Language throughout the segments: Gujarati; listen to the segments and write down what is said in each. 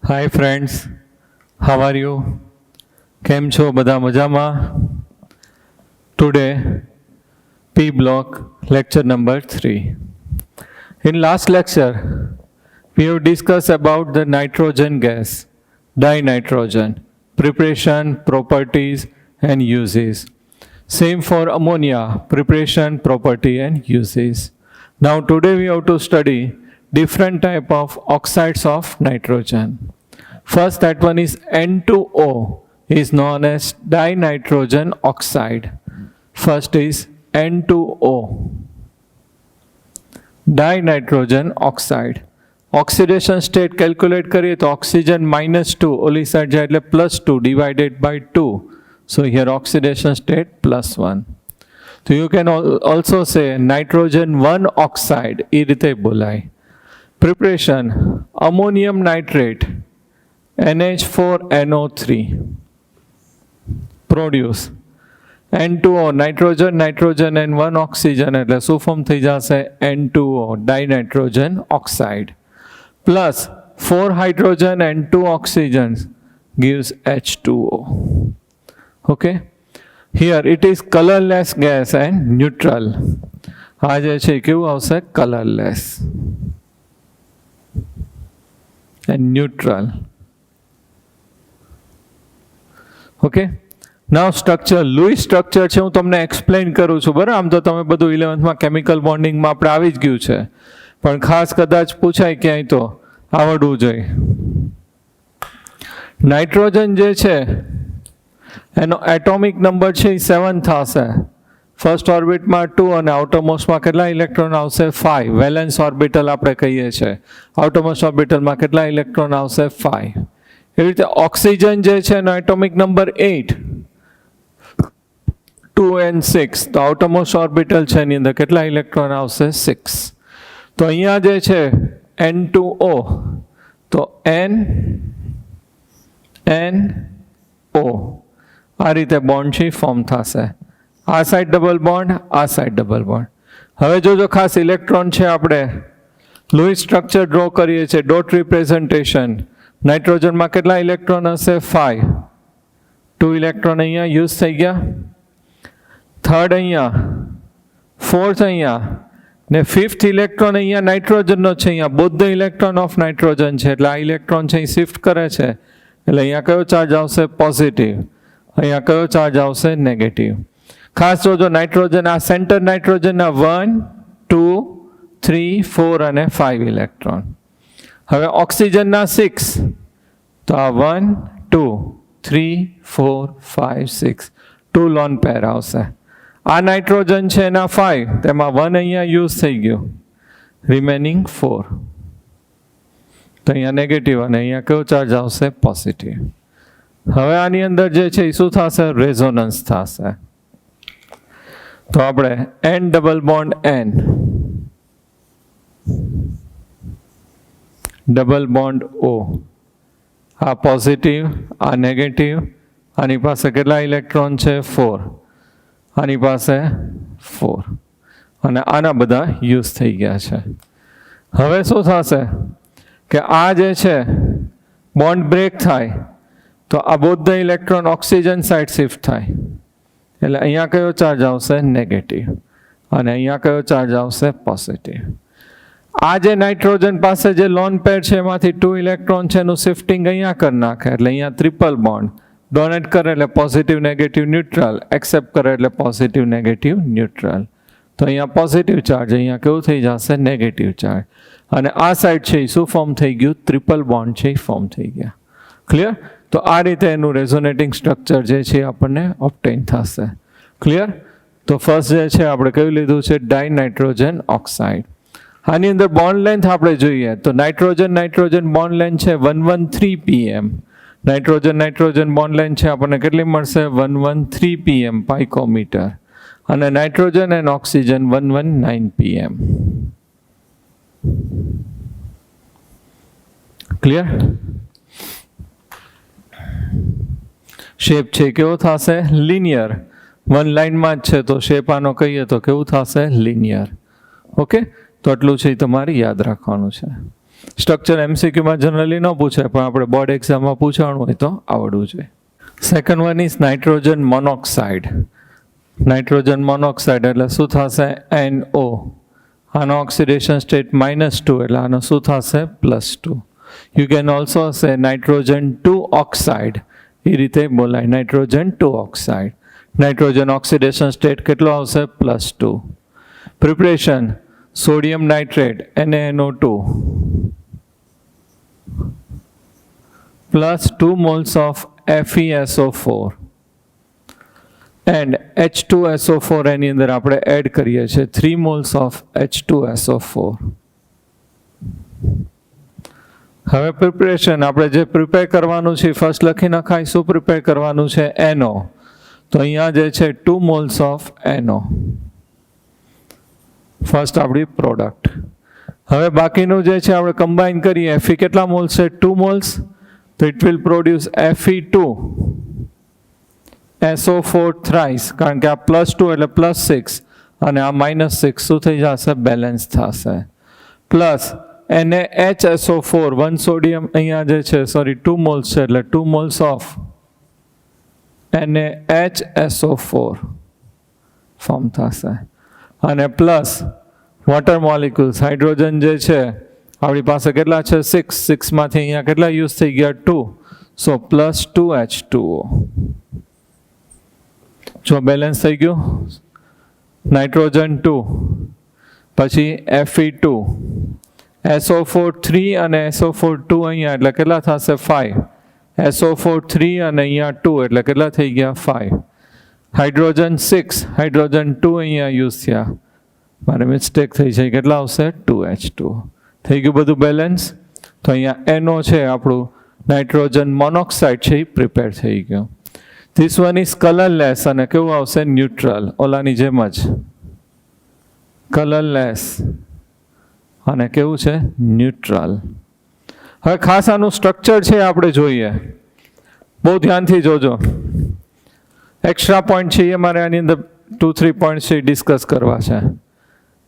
Hi friends, how are you? કેમ છો બધા મજામાં? Today, P block, lecture number 3. In last lecture, we have discussed about the nitrogen gas, dinitrogen, preparation, properties and uses. Same for ammonia, preparation, property and uses. Now today we have to study different type of oxides of nitrogen. First, that one is N2O, is known as dinitrogen oxide. First is N2O, dinitrogen oxide. Oxidation state calculate करिए तो oxygen -2, ओली साइड जाए એટલે +2 divided by 2. So here oxidation state +1. So you can also say nitrogen 1 oxide, એ રીતે બોલાય. Preparation, ammonium nitrate, NH4NO3, produce N2O, nitrogen and 1 oxygen એટલે શું ફોર્મ થઈ જશે? N2O, dinitrogen oxide, plus 4 hydrogen and 2 oxygen gives H2O. Okay, here it is colorless gas and neutral. આ જે છે કેવું આવશે? colorless and neutral. Okay, now structure, Lewis structure છે, હું તમને એક્સપ્લેન કરું છું. બરાબર, આમ તો તમે બધું 11th કેમિકલ બોન્ડિંગમાં આપણે આવી જ ગયું છે, પણ ખાસ કદાચ પૂછાય ક્યાંય તો આવડવું જોઈએ. નાઇટ્રોજન જે છે એનો એટોમિક નંબર છે 7 થશે. ફર્સ્ટ ઓર્બિટમાં 2 અને આઉટરમોસ્ટમાં કેટલા ઇલેક્ટ્રોન આવશે? 5. વેલેન્સ ઓર્બિટલ આપણે કહીએ છીએ. આઉટરમોસ્ટ ઓર્બિટલમાં કેટલા ઇલેક્ટ્રોન આવશે? 5. એવી રીતે ઓક્સિજન જે છે એનો એટોમિક નંબર 8, 2 and 6. તો આઉટરમોસ્ટ ઓર્બિટલ છે એની અંદર કેટલા ઇલેક્ટ્રોન આવશે? 6. તો અહીંયા જે છે N2O, તો NO આ રીતે બોન્ડ છે ફોર્મ થશે. આ સાઈડ ડબલ બોન્ડ, આ સાઈડ ડબલ બોન્ડ. હવે જોજો ખાસ ઇલેક્ટ્રોન છે, આપણે લુઈસ સ્ટ્રક્ચર ડ્રો કરીએ છીએ, ડોટ રિપ્રેઝન્ટેશન. નાઇટ્રોજનમાં કેટલા ઇલેક્ટ્રોન હશે? 5. 2 ઇલેક્ટ્રોન અહીંયા યુઝ થઈ ગયા, 3rd અહીંયા, 4th અહીંયા, ને 5th ઇલેક્ટ્રોન અહીંયા નાઇટ્રોજનનો છે. અહીંયા both the electron of nitrogen છે, એટલે આ ઇલેક્ટ્રોન છે એ શિફ્ટ કરે છે, એટલે અહીંયા કયો ચાર્જ આવશે? પોઝિટિવ. અહીંયા કયો ચાર્જ આવશે? નેગેટિવ. ખાસ જોજો, નાઇટ્રોજન આ સેન્ટર નાઇટ્રોજનના 1, 2, 3, 4 અને 5 ઇલેક્ટ્રોન. હવે ઓક્સિજનના 6, તો આ 1, 2, 3, 4, 5, 6, 2 લોન પેર આવશે. આ નાઇટ્રોજન છે એના 5, તેમાં 1 અહીંયા યુઝ થઈ ગયું, રિમેનિંગ 4. તો અહીંયા નેગેટિવ અને અહીંયા કયો ચાર્જ આવશે? પોઝિટિવ. હવે આની અંદર જે છે એ શું થશે? રેઝોનન્સ થશે. તો આપણે N double bond N, double bond O, આ પોઝિટિવ, આ નેગેટિવ, આની પાસે કેટલા ઇલેક્ટ્રોન છે? 4, આની પાસે 4, અને આના બધા યુઝ થઈ ગયા છે. હવે શું થશે કે આ જે છે બોન્ડ બ્રેક થાય, તો આ both the electron oxygen side shift થાય, એટલે અહીંયા કયો ચાર્જ આવશે? નેગેટિવ. અને અહીંયા કયો ચાર્જ આવશે? પોઝિટિવ. આ જે નાઇટ્રોજન પાસે જે લોન પેર છે એમાંથી 2 ઇલેક્ટ્રોન છે એનું શિફ્ટિંગ અહીંયા કરી નાખે, એટલે અહીંયા ટ્રિપલ બોન્ડ. ડોનેટ કરે એટલે પોઝિટિવ નેગેટિવ ન્યુટ્રલ, એક્સેપ્ટ કરે એટલે પોઝિટિવ નેગેટિવ ન્યુટ્રલ. તો અહીંયા પોઝિટિવ ચાર્જ, અહીંયા કેવું થઈ જશે? Negative charge. અને આ સાઈડ છે એ શું ફોર્મ થઈ ગયું? ટ્રિપલ બોન્ડ છે એ ફોર્મ થઈ ગયા. ક્લિયર? તો આ રીતે એનું રેઝોનેટિંગ સ્ટ્રક્ચર જે છે આપણને ઓબ્ટેન થશે. ક્લિયર? તો ફર્સ્ટ જે છે આપણે કયું લીધું છે? ડાઇનાઇટ્રોજન ઓક્સાઇડ. આની અંદર બોન્ડ લેન્થ આપણે જોઈએ તો નાઇટ્રોજન બોન્ડ લેન્થ છે 113 pm. નાઇટ્રોજન બોન્ડ લેન્થ છે આપણને કેટલી મળશે? 113 pm પાઇકોમીટર. અને nitrogen and oxygen 119 pm. Clear? Shape છે કેવો થશે? લિનિયર. 1 લાઇનમાં જ છે તો શેપ આનો કહીએ તો કેવું થશે? લિનિયર. ઓકે, તો આટલું છે એ તમારે યાદ રાખવાનું છે. સ્ટ્રક્ચર એમસીક્યુમાં જનરલી ન પૂછે, પણ આપણે બોર્ડ એક્ઝામમાં પૂછવાનું હોય તો આવડવું જોઈએ. Second one is nitrogen monoxide. Nitrogen monoxide એટલે શું થશે? NO. આનો ઓક્સિડેશન સ્ટેટ -2 એટલે આનો શું થશે? +2. યુ કેન ઓલ્સો સે નાઇટ્રોજન 2 ઓક્સાઇડ. એ રીતે બોલાય, nitrogen 2 oxide. Nitrogen oxidation state કેટલો આવશે? +2. Preparation sodium nitrate NaNO2 plus 2 moles of FeSO4 and H2SO4 એની અંદર આપણે એડ કરીએ છીએ 3 moles of H2SO4. હવે પ્રિપરેશન આપણે જે પ્રિપેર કરવાનું છે ફર્સ્ટ લખી નખાય. શું પ્રિપેર કરવાનું છે? NO. તો અહીંયા જે છે 2 moles of NO. ફર્સ્ટ આપણી પ્રોડક્ટ. હવે બાકીનું જે છે આપણે કમ્બાઈન કરીએ. Fe કેટલા મોલ્સ છે? 2 moles. તો it will produce Fe2 SO4 thrice, કારણ કે આ +2 એટલે +6 અને આ -6 શું થઈ જશે? બેલેન્સ થશે. પ્લસ NaHSO4 1 સોડિયમ અહીંયા જે છે 2 moles છે એટલે 2 moles ઓફ NaHSO4 ફોર્મ થશે. અને પ્લસ વોટર મોલિક્યુલ્સ હાઇડ્રોજન જે છે આપણી પાસે કેટલા છે? 6 માંથી અહીંયા કેટલા યુઝ થઈ ગયા? 2. સો +2 H2O. જો બેલેન્સ થઈ ગયું. નાઇટ્રોજન 2 પછી Fe2 SO4 3 અને SO4 2 અહીંયા એટલે કેટલા થશે? 5. SO4 3 અને અહીંયા 2 એટલે કેટલા થઈ ગયા? 5. હાઇડ્રોજન 6 હાઇડ્રોજન 2 અહીંયા યુઝ થયા, મારે મિસ્ટેક થઈ છે. કેટલા આવશે? 2H2. થઈ ગયું બધું બેલેન્સ. તો અહીંયા NO છે આપણું નાઇટ્રોજન મોનોક્સાઇડ છે એ પ્રિપેર થઈ ગયું. ધીસ વન ઇઝ કલરલેસ અને કેવું આવશે? ન્યુટ્રલ. ઓલાની જેમ જ કલરલેસ અને કેવું છે? ન્યુટ્રલ. હવે ખાસ આનું સ્ટ્રક્ચર છે આપણે જોઈએ, બહુ ધ્યાનથી જોજો. એક્સ્ટ્રા પોઈન્ટ છે એ મારે આની અંદર 2-3 પોઈન્ટ છે ડિસ્કસ કરવા છે.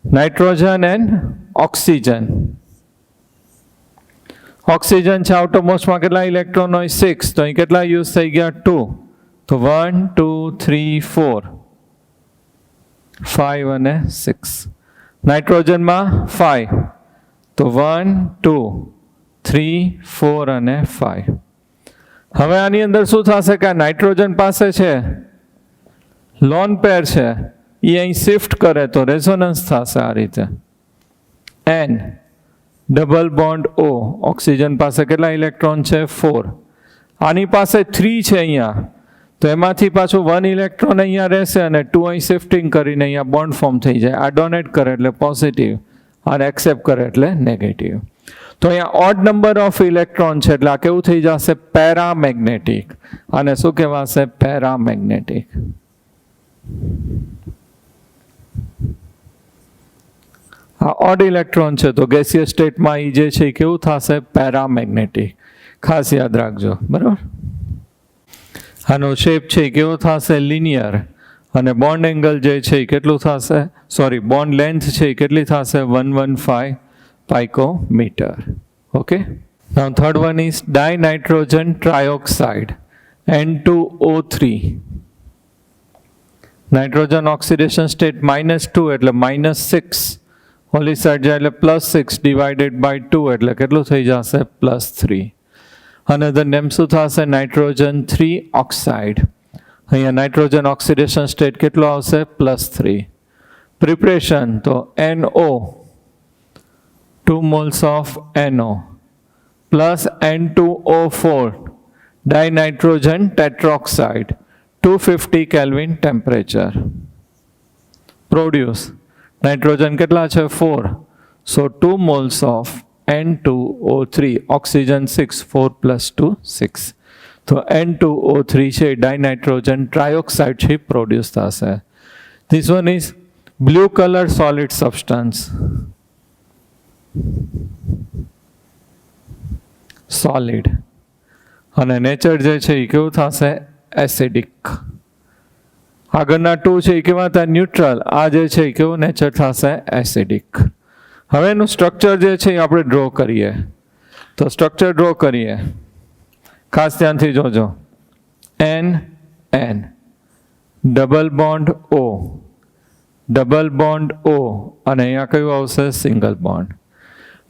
Nitrogen and oxygen. ઓક્સિજન છે આઉટરમોસ્ટમાં કેટલા ઇલેક્ટ્રોન હોય? 6. તો અહીં કેટલા યુઝ થઈ ગયા? 2. તો 1 2 3 4 5 અને 6. નાઇટ્રોજનમાં 5. તો 1 2 3 4 અને 5. હવે આની અંદર શું થશે કે આ નાઇટ્રોજન પાસે છે લોન પેર છે, એ અહીં શિફ્ટ કરે તો રેઝોનન્સ થશે આ રીતે. N double bond O. Oxygen પાસે કેટલા ઇલેક્ટ્રોન છે? 4. આની પાસે 3 છે અહીંયા, તો એમાંથી પાછું 1 ઇલેક્ટ્રોન અહીંયા રહેશે અને 2 અહીં શિફ્ટિંગ કરીને અહીંયા બોન્ડ ફોર્મ થઈ જાય. આ ડોનેટ કરે એટલે પોઝિટિવ અને એક્સેપ્ટ કરે એટલે નેગેટિવ. તો અહીંયા ઓડ નંબર ઓફ ઇલેક્ટ્રોન છે એટલે આ કેવું થઈ જશે? પેરામેગ્નેટિક. અને શું કહેવાશે? પેરામેગ્નેટિક. આ ઓડ ઇલેક્ટ્રોન છે તો ગેસિયસ સ્ટેટમાં એ જે છે કેવું થશે? પેરામેગ્નેટિક. ખાસ યાદ રાખજો, બરાબર. આનો શેપ છે કેવો થશે? લિનિયર. અને બોન્ડ એંગલ જે છે કેટલું થશે? બોન્ડ લેન્થ છે કેટલી થશે? 115 picometer. Okay. Now third one is dinitrogen trioxide N2O3. Nitrogen oxidation state -2 એટલે -6. ઓલી સાઈડ જાય એટલે +6 divided by 2 એટલે કેટલું થઈ જશે? +3. અને ધ નેમ શું થશે? Nitrogen 3 oxide. અહીંયા નાઇટ્રોજન ઓક્સિડેશન સ્ટેટ કેટલો આવશે? +3. પ્રિપરેશન તો NO 2 moles of NO plus N2O4 dinitrogen tetroxide 250 Kelvin temperature. Produce nitrogen કેટલા છે? 4. So 2 moles of N2O3 oxygen 6 4 plus 2 6. તો N2O3 છે dinitrogen trioxide છે પ્રોડ્યુસ થશે. This one is blue color solid substance. Solid. અને નેચર જે છે એ કેવું થશે? એસિડિક. આગળના 2 છે એ કેવા હતા? ન્યુટ્રલ. આ જે છે એ કેવું નેચર થશે? એસિડિક. હવે એનું સ્ટ્રક્ચર જે છે એ આપણે ડ્રો કરીએ. તો સ્ટ્રક્ચર ડ્રો કરીએ, ખાસ ધ્યાનથી જોજો. N N double bond O, double bond O, અને અહીંયા કયું આવશે? Single bond.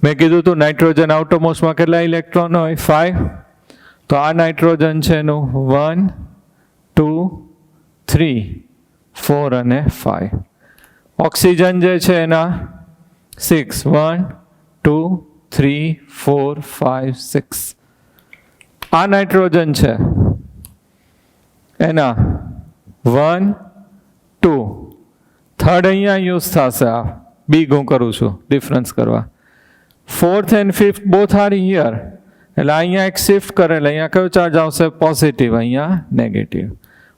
મેં કીધું હતું નાઇટ્રોજન આઉટરમોસ્ટમાં કેટલા ઇલેક્ટ્રોન હોય? 5. તો આ નાઇટ્રોજન છે એનું 1 2 3 4 અને 5. ઓક્સિજન જે છે એના 6 1 2 3 4 5 6. આ નાઇટ્રોજન છે એના 1 2. થર્ડ અહીંયા યુઝ થશે, આ બી હું કરું છું ડિફરન્સ કરવા. 4th and 5th both are here. એટલે અહીંયા એક શિફ્ટ કરે એટલે અહીંયા કયો ચાર્જ આવશે? પોઝિટિવ, અહીંયા નેગેટિવ.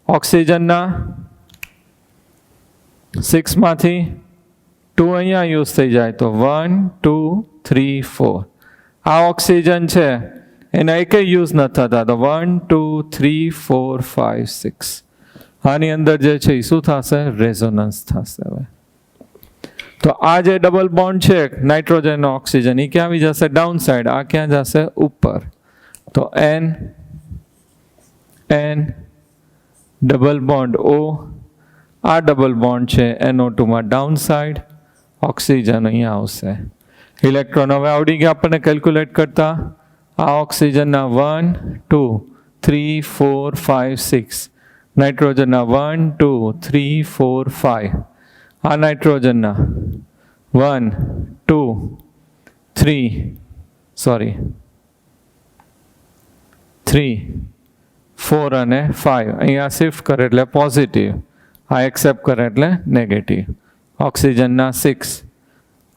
ઓક્સિજનના 6 માંથી 2 અહીંયા યુઝ થઈ જાય તો 1 2 3 4. આ ઓક્સિજન છે એના એક યુઝ નથી થતા તો 1 2 3 4 5 6. આની અંદર જે છે એ શું થશે? રેઝોનન્સ થશે. હવે તો આ જે ડબલ બોન્ડ છે નાઇટ્રોજન અને ઓક્સિજન, એ ક્યાં આવી જશે? Down side. આ ક્યાં જશે? ઉપર. તો N N double bond O, આ ડબલ બોન્ડ છે NO2 માં ડાઉન સાઈડ, ઓક્સિજન અહીંયા આવશે. ઇલેક્ટ્રોન હવે આવડી ગયા આપણને કેલ્ક્યુલેટ કરતા. આ ઓક્સિજનના 1 2 3 4 5 6, નાઇટ્રોજનના 1 2 3 4 5. આ નાઇટ્રોજનના 1 2 3 4 અને 5. અહીંયા શિફ્ટ કરે એટલે પોઝિટિવ, આ એક્સેપ્ટ કરે એટલે નેગેટિવ. ઓક્સિજનના 6,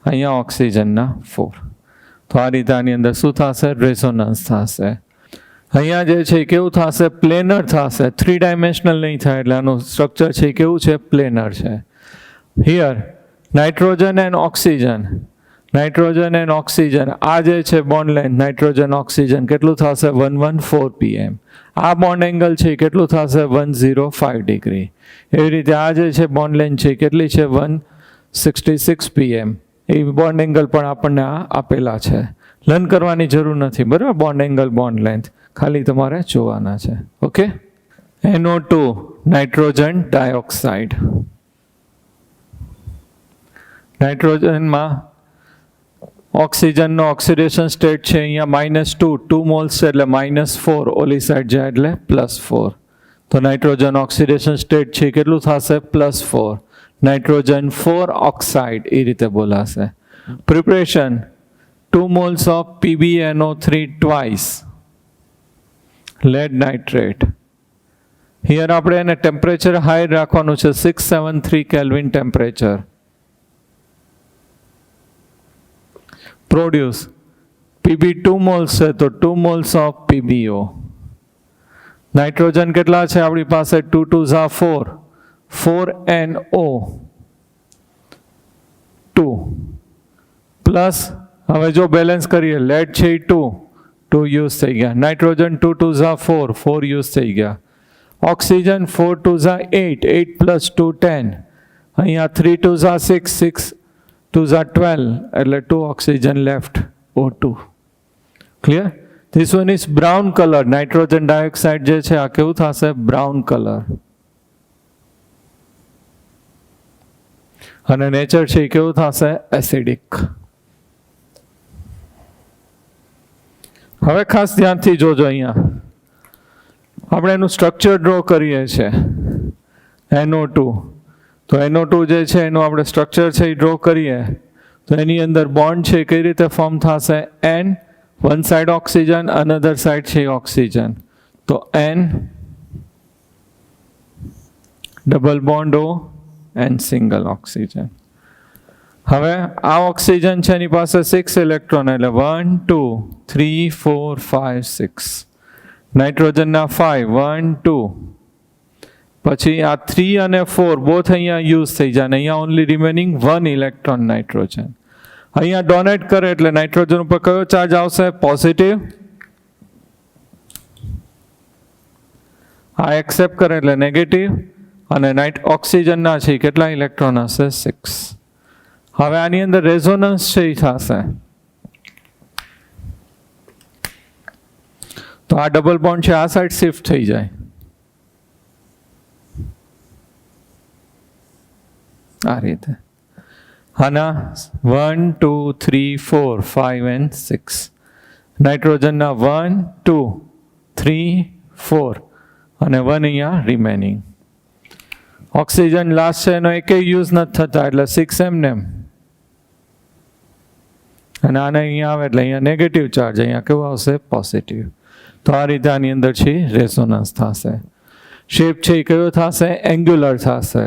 અહીંયા ઓક્સિજનના 4. તો આ રીતે આની અંદર શું થશે? રેઝોનન્સ થશે. અહીંયા જે છે કેવું થશે? પ્લેનર થશે. 3 ડાયમેન્શનલ નહીં થાય એટલે આનું સ્ટ્રક્ચર છે કેવું છે? પ્લેનર છે. Here nitrogen and oxygen, nitrogen and oxygen, આ જે છે બોન્ડ લેન્થ નાઇટ્રોજન ઓક્સિજન કેટલું થશે? 114 pm. આ બોન્ડ એંગલ છે કેટલું થશે? 105 ડિગ્રી. એવી રીતે આ જે છે બોન્ડ લેન્થ છે કેટલી છે? 166 pm. એ બોન્ડ એંગલ પણ આપણને આ આપેલા છે. લર્ન કરવાની જરૂર નથી, બરાબર? બોન્ડ એંગલ, બોન્ડ લેન્થ ખાલી તમારે જોવાના છે. ઓકે. NO2 nitrogen dioxide. નાઇટ્રોજનમાં ઓક્સિજનનો ઓક્સિડેશન સ્ટેટ છે અહીંયા -2, 2 મોલ્સ છે એટલે -4, ઓલી સાઈડ જાય એટલે +4. તો નાઇટ્રોજન ઓક્સિડેશન સ્ટેટ છે કેટલું થશે? +4. નાઇટ્રોજન 4 ઓક્સાઇડ એ રીતે બોલાશે. Preparation 2 moles of PbNO3 twice, lead nitrate. Here આપણે એને ટેમ્પરેચર હાઈ રાખવાનું છે, 673 kelvin temperature. Produce Pb 2 moles છે તો 2 moles of PbO. નાઇટ્રોજન કેટલા છે આપણી પાસે? 2 2s are 4, 4NO 2 પ્લસ હવે જો બેલેન્સ કરીએ લેડ છે 2 યુઝ થઈ ગયા. નાઇટ્રોજન 2 2s are 4, 4 યુઝ થઈ ગયા. Oxygen 4 2s are 8, 8 plus 2 10. અહીંયા 3 2s are 6, 6 2s are 12, એટલે 2 oxygen left, O2. Clear? This one is brown color. Nitrogen dioxide જે છે આ કેવું થશે? Brown colour. અને નેચર છે કેવું થશે? એસિડિક. હવે ખાસ ધ્યાનથી જોજો, અહીંયા આપણે એનું સ્ટ્રક્ચર ડ્રો કરીએ છીએ NO2. તો NO2 જે છે એનું આપણે સ્ટ્રક્ચર છે એ ડ્રો કરીએ તો એની અંદર બોન્ડ છે કઈ રીતે ફોર્મ થશે? N, one side oxygen, another side છે ઓક્સિજન. તો N double bond O and single oxygen. હવે આ ઓક્સિજન છે એની પાસે 6 ઇલેક્ટ્રોન એટલે 1 2 3 4 5 6. નાઇટ્રોજનના 5 1 2. પછી આ 3 અને 4 બોથ અહીંયા યુઝ થઈ જાય. અહીંયા ઓનલી રિમેનિંગ 1 ઇલેક્ટ્રોન નાઇટ્રોજન. અહીંયા ડોનેટ કરે એટલે નાઇટ્રોજન ઉપર કયો ચાર્જ આવશે? પોઝિટિવ. આ એક્સેપ્ટ કરે એટલે નેગેટિવ. અને ઓક્સિજનના છે કેટલા ઇલેક્ટ્રોન હશે? 6. હવે આની અંદર રેઝોનન્સ છે એ થશે. તો આ ડબલ બોન્ડ છે આ સાઈડ શિફ્ટ થઈ જાય. આ રીતે. આના 1 2 3 4 5 and 6. નાઇટ્રોજનના 1 2 3 4 અને 1 અહીંયા રિમેનિંગ. ઓક્સિજન લાસ્ટ છે એનો એકેય યુઝ નથી થતા એટલે 6 એમને. અને આને અહીંયા આવે એટલે અહીંયા નેગેટિવ ચાર્જ, અહીંયા કેવું આવશે? પોઝિટિવ. તો આ રીતે આની અંદર છે રેઝોનન્સ થશે. શેપ છે એ કયો થશે? એંગ્યુલર થશે.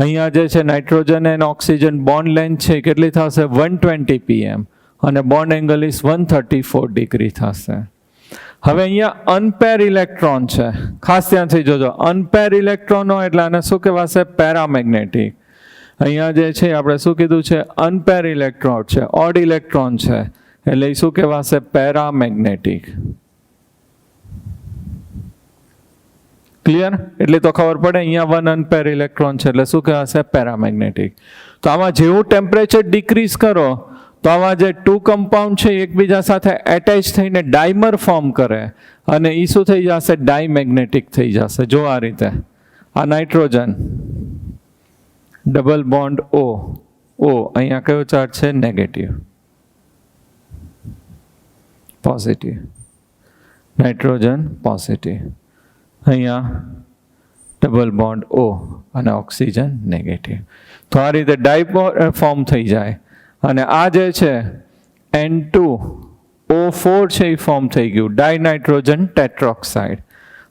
અહીંયા જે છે નાઇટ્રોજન અને ઓક્સિજન બોન્ડ લેન્થ છે કેટલી થશે? 120 pm અને બોન્ડ એંગલ ઇઝ 134 ડિગ્રી થશે. હવે અહીંયા અનપેર ઇલેક્ટ્રોન છે, ખાસ ત્યાંથી જોજો. અનપેર ઇલેક્ટ્રોનો એટલે આને શું કહેવાશે? પેરામેગ્નેટિક. અહીંયા જે છે આપણે શું કીધું છે? અનપેર ઇલેક્ટ્રોન છે, ઓડ ઇલેક્ટ્રોન છે, એટલે એ શું કહેવાશે? પેરામેગ્નેટિક. ક્લિયર? એટલે તો ખબર પડે અહીંયા 1 અનપેર ઇલેક્ટ્રોન છે એટલે શું કહેવાશે? પેરામેગ્નેટિક. તો આમાં જેવું ટેમ્પરેચર ડિક્રીઝ કરો તો આમાં જે 2 કમ્પાઉન્ડ છે એકબીજા સાથે એટેચ થઈને ડાયમર ફોર્મ કરે અને એ શું થઈ જશે? ડાયમેગ્નેટિક થઈ જશે. જો આ રીતે. આ નાઇટ્રોજન ડબલ બોન્ડ O. અહીંયા કયો ચાર્જ છે? નેગેટિવ. પોઝિટિવ. Nitrogen positive. અહીંયા ડબલ બોન્ડ O અને ઓક્સિજન નેગેટિવ. તો આ રીતે ડાય ફોર્મ થઈ જાય. અને આ જે છે N2O4 છે એ ફોર્મ થઈ ગયું, ડાયનાઇટ્રોજન ટેટ્રોક્સાઇડ.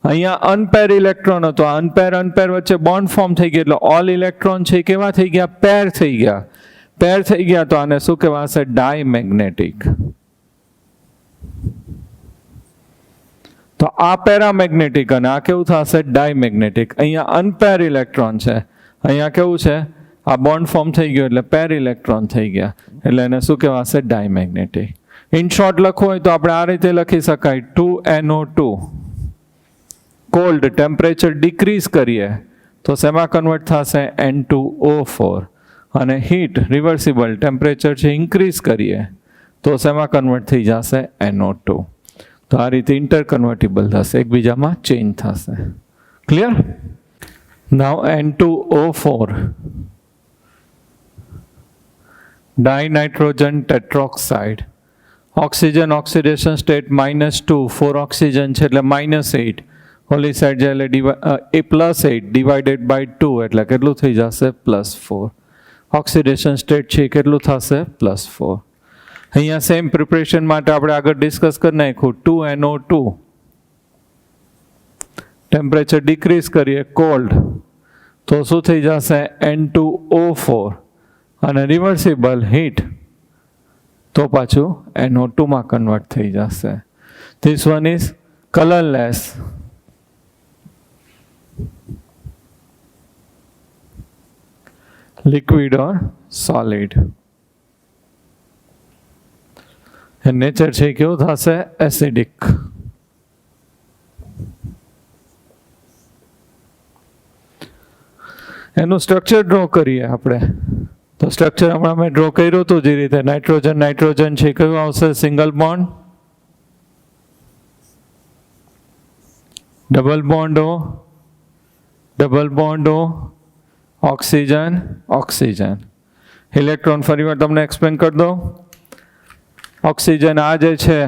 અહીંયા અનપેર ઇલેક્ટ્રોન હતો, અનપેર વચ્ચે બોન્ડ ફોર્મ થઈ ગયું એટલે ઓલ ઇલેક્ટ્રોન છે એ કેવા થઈ ગયા? પેર થઈ ગયા. પેર થઈ ગયા તો આને શું કહેવાશે? ડાયમેગ્નેટિક. તો આ પેરામેગ્નેટિક અને આ કેવું થશે? ડાયમેગ્નેટિક. અહીંયા અનપેર ઇલેક્ટ્રોન છે, અહીંયા કેવું છે? આ બોન્ડ ફોર્મ થઈ ગયો એટલે પેર ઇલેક્ટ્રોન થઈ ગયા એટલે એને શું કહેવાશે? ડાયમેગ્નેટિક. ઇન શોર્ટ લખવું હોય તો આપણે આ રીતે લખી શકાય 2NO2. કોલ્ડ ટેમ્પરેચર ડિક્રીઝ કરીએ તો શેમાં કન્વર્ટ થશે? N2O4. અને હીટ રિવર્સિબલ ટેમ્પરેચર છે ઇન્ક્રીઝ કરીએ તો શેમાં કન્વર્ટ થઈ જશે? NO2. તો આ રીતે ઇન્ટરકન્વર્ટિબલ થશે, એકબીજામાં ચેન્જ થશે. Clear? Now N2O4 dinitrogen tetroxide. Oxygen oxidation state -2, 4 oxygen છે એટલે -8. ઓલી સાઈડ છે એટલે +8 ડિવાઇડેડ બાય 2 એટલે કેટલું થઈ જશે? +4. ઓક્સિડેશન સ્ટેટ છે કેટલું થશે? +4. અહીંયા સેમ પ્રિપરેશન માટે આપણે આગળ ડિસ્કસ કરી નાખ્યું. 2NO2 ટેમ્પરેચર ડિક્રીઝ કરીએ કોલ્ડ તો શું થઈ જશે? N2O4 અને રિવર્સિબલ હીટ તો પાછું NO2 માં કન્વર્ટ થઈ જશે. This one is colourless. Liquid or solid. Nature છે કેવું થશે? એસિડિક. એનું સ્ટ્રક્ચર ડ્રો કરીએ આપણે. તો સ્ટ્રક્ચર હમણાં મેં ડ્રો કર્યું હતું જે રીતે. નાઇટ્રોજન છે કયું આવશે? Single bond, double bond O, oxygen. Electron ફરીવાર તમને એક્સપ્લેન કરી દો. ઓક્સિજન આ જે છે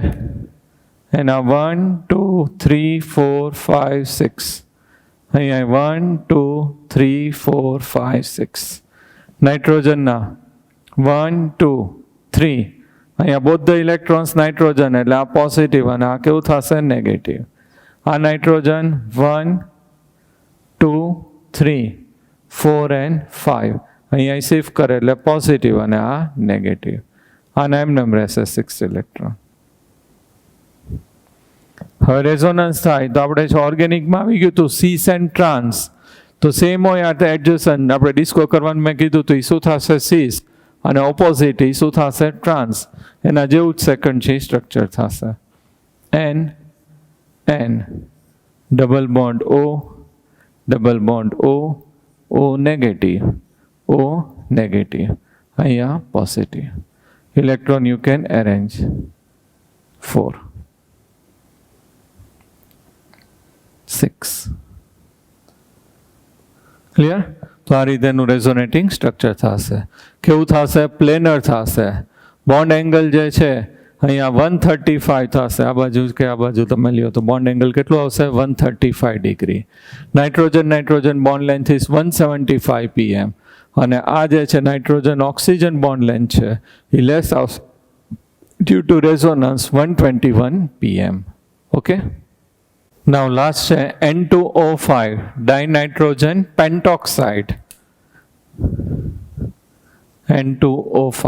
એના 1 2 3 4 5 6. અહીંયા 1 2 3 4 5 6. નાઇટ્રોજનના 1 2 3. અહીંયા બોથ ધ ઇલેક્ટ્રોન્સ નાઇટ્રોજન એટલે આ પોઝિટિવ અને આ કેવું થશે? નેગેટિવ. આ નાઇટ્રોજન 1 2 3 4 and 5. અહીંયા શિફ્ટ કરે એટલે પોઝિટિવ અને આ નેગેટિવ. આના એમ રહેશે 6 ઇલેક્ટ્રોન. હવે રેઝોનન્સ થાય તો આપણે ઓર્ગેનિકમાં આવી ગયું હતું સીસ એન્ડ ટ્રાન્સ. તો સેમ હોય આ એડજસ્ટન આપણે ડિસ્કો કરવાનું મેં કીધું તો એ શું થશે? સીસ અને ઓપોઝિટ એ શું થશે? ટ્રાન્સ. એના જેવું જ સેકન્ડ છે સ્ટ્રક્ચર થશે. N double bond O negative. અહીંયા positive. Electron you can arrange 4 6. Clear? તો આ રીતેનું રેઝોનેટિંગ સ્ટ્રક્ચર થશે. કેવું થશે? પ્લેનર થશે. બોન્ડ એંગલ જે છે અહીંયા 135 થશે. આ બાજુ કે આ બાજુ તમે લ્યો તો બોન્ડ એંગલ કેટલું આવશે? 135 degree. Nitrogen bond length is 175 pm. અને આ જે છે નાઇટ્રોજન ઓક્સિજન બોન્ડ લેન્થ છે એ લેસ આવશે due to resonance 121 pm. Okay. Now last છે N2O5 dinitrogen pentoxide. N2O5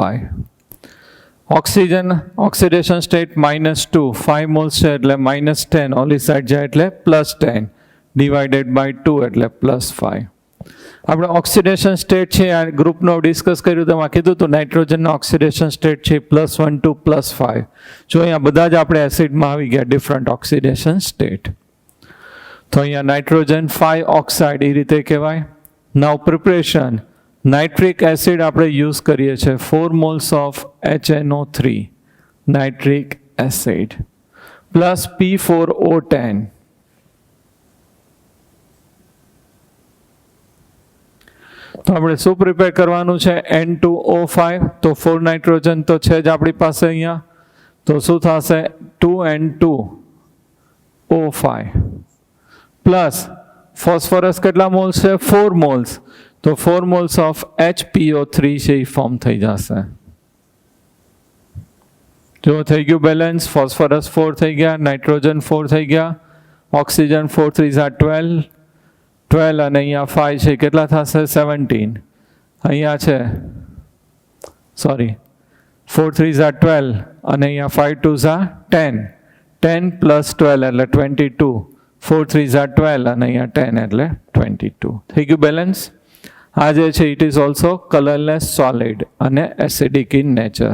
oxygen oxidation state -2, 5 moles છે એટલે -10, ઓલી સાઈડ જાય એટલે +10 ડિવાઇડેડ બાય 2 એટલે +5. આપણે ઓક્સિડેશન સ્ટેટ છે આ ગ્રુપનો ડિસ્કસ કર્યું તેમાં કીધું હતું નાઇટ્રોજનનો ઓક્સિડેશન સ્ટેટ છે +1 to +5. જો અહીંયા બધા જ આપણે એસિડમાં આવી ગયા ડિફરન્ટ ઓક્સિડેશન સ્ટેટ. તો અહીંયા નાઇટ્રોજન 5 ઓક્સાઇડ એ રીતે કહેવાય. નાઉ પ્રિપરેશન નાઇટ્રિક એસિડ આપણે યુઝ કરીએ છીએ 4 moles of HNO3 nitric acid plus P4O10. તો આપણે શું પ્રિપેર કરવાનું છે? N2O5. તો 4 નાઇટ્રોજન તો છે જ આપણી પાસે અહીંયા. તો શું થશે? 2N2O5 પ્લસ ફોસ્ફરસ કેટલા મોલ્સ છે? 4 મોલ્સ. તો 4 મોલ્સ ઓફ HPO3 છે એ ફોર્મ થઈ જશે. જો થઈ ગયું બેલેન્સ. ફોસ્ફરસ 4 થઈ ગયા, નાઇટ્રોજન 4 થઈ ગયા, ઓક્સિજન 4 3 12 12 અને અહીંયા 5 છે કેટલા થશે? 17. અહીંયા છે સોરી 4 3 12 અને અહીંયા 5 2 10. 10 પ્લસ 12 એટલે 22. 4 3 12 અને અહીંયા 10 એટલે 22. થઈ ગયું બેલેન્સ. આ જે છે it is also colourless solid અને acidic in nature.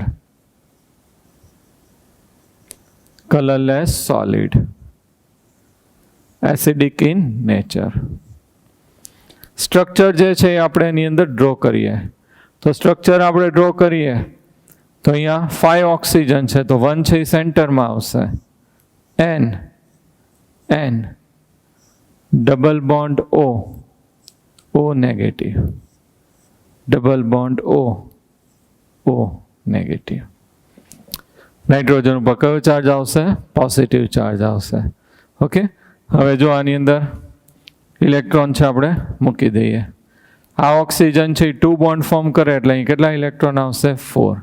Colourless solid acidic in nature. Structure જે છે એ આપણે એની અંદર ડ્રો કરીએ. તો સ્ટ્રક્ચર આપણે ડ્રો કરીએ તો અહીંયા 5 ઓક્સિજન છે તો 1 છે એ સેન્ટરમાં આવશે. N double bond O negative, double bond O negative. Nitrogen ઉપર કયો ચાર્જ આવશે? પોઝિટિવ ચાર્જ આવશે. ઓકે. હવે જો આની અંદર ઇલેક્ટ્રોન છે આપણે મૂકી દઈએ. આ ઓક્સિજન છે 2 બોન્ડ ફોર્મ કરે એટલે અહીં કેટલા ઇલેક્ટ્રોન આવશે? 4.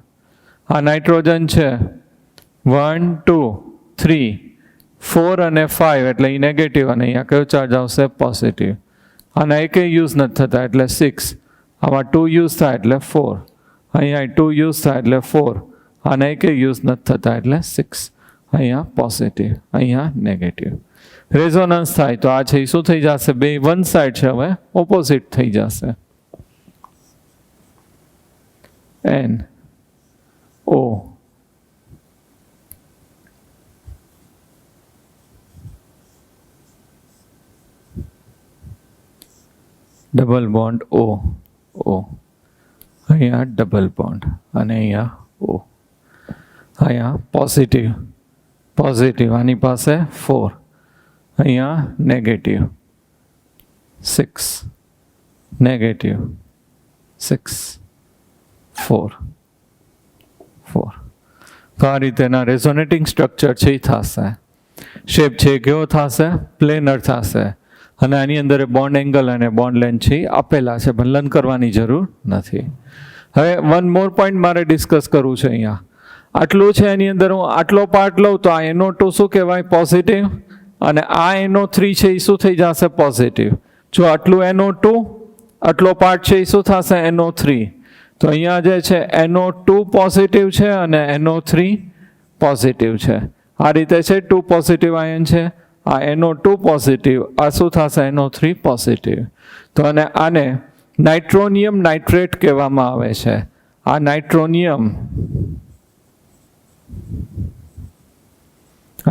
આ નાઇટ્રોજન છે 1 2 3 4 અને 5 એટલે અહીં નેગેટિવ અને અહીંયા કયો ચાર્જ આવશે? પોઝિટિવ. આના એકે યુઝ નથી થતા એટલે 6. આમાં 2 યુઝ થાય એટલે 4. અહીંયા 2 યુઝ થાય એટલે 4. આના એકે યુઝ નથી થતા એટલે 6. અહીંયા પોઝિટિવ, અહીંયા નેગેટિવ. રેઝોનન્સ થાય તો આ છે એ શું થઈ જશે? બે વન સાઈડ છે હવે ઓપોઝિટ થઈ જશે. NO ડબલ બોન્ડ O અહીંયા ડબલ બોન્ડ અને અહીંયા O. અહીંયા પોઝિટિવ આની પાસે 4. અહીંયા નેગેટિવ 6 નેગેટિવ 6 4 4. તો આ રીતેના રેઝોનેટિંગ સ્ટ્રક્ચર છે એ થશે. શેપ છે કેવો થશે? પ્લેનર થશે. અને આની અંદર બોન્ડ એંગલ અને બોન્ડ લેન્થ છે આપેલા છે પણ લર્ન કરવાની જરૂર નથી. હવે વન મોર પોઈન્ટ મારે ડિસ્કસ કરવું છે. અહીંયા આટલું છે એની અંદર હું આટલો પાર્ટ લઉં તો આ NO2 શું કહેવાય? પોઝિટિવ. અને આ NO3 છે એ શું થઈ જશે? પોઝિટિવ. જો આટલું NO2 આટલો પાર્ટ છે એ શું થશે? NO3. તો અહીંયા જે છે NO2 પોઝિટિવ છે અને NO3 પોઝિટિવ છે. આ રીતે છે 2 પોઝિટિવ આયન છે. આ NO2 પોઝિટિવ, આ શું થશે? NO3 positive. તો અને આને નાઇટ્રોનિયમ નાઇટ્રેટ કહેવામાં આવે છે. આ નાઇટ્રોનિયમ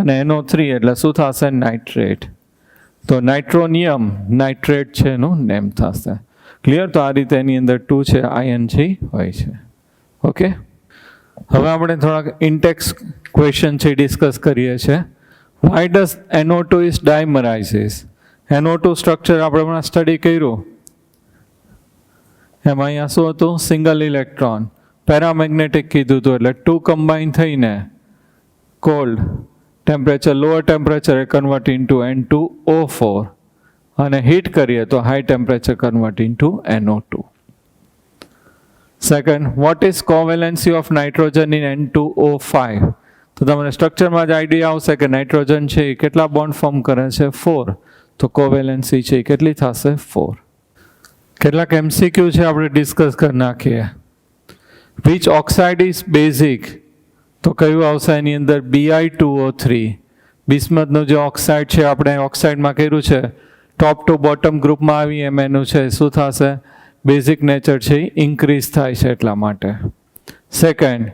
અને NO3 એટલે શું થશે? નાઇટ્રેટ. તો નાઇટ્રોનિયમ નાઇટ્રેટ છે એનું નેમ થશે. ક્લિયર? તો આ રીતે એની અંદર 2 છે આયન છે હોય છે. ઓકે, હવે આપણે થોડાક ઇન્ટેક્સ ક્વેશ્ચન છે ડિસ્કસ કરીએ છીએ. Why does NO2 is dimerises? NO2 structure આપણે હમણાં સ્ટડી કર્યું, એમાં અહીંયા શું હતું? સિંગલ ઇલેક્ટ્રોન, પેરામેગ્નેટિક કીધું હતું, એટલે 2 કમ્બાઈન થઈને cold temperature, lower temperature convert into N2O4 અને હીટ કરીએ તો high temperature convert into NO2. Second, what is covalency of nitrogen in N2O5? તો તમને સ્ટ્રક્ચરમાં જ આઈડિયા આવશે કે નાઇટ્રોજન છે એ કેટલા બોન્ડ ફોર્મ કરે છે? 4. તો કોવેલેન્સી છે એ કેટલી થશે? 4. કેટલાક MCQ છે આપણે ડિસ્કસ કરી નાખીએ. Which oxide is basic? તો કયું આવશે એની અંદર? Bi2O3. બિસ્મથનું જે ઓક્સાઇડ છે આપણે ઓક્સાઇડમાં કર્યું છે, ટોપ ટુ બોટમ ગ્રુપમાં આવી એમ એનું છે શું થશે? બેઝિક નેચર છે ઇન્ક્રીઝ થાય છે એટલા માટે. Second,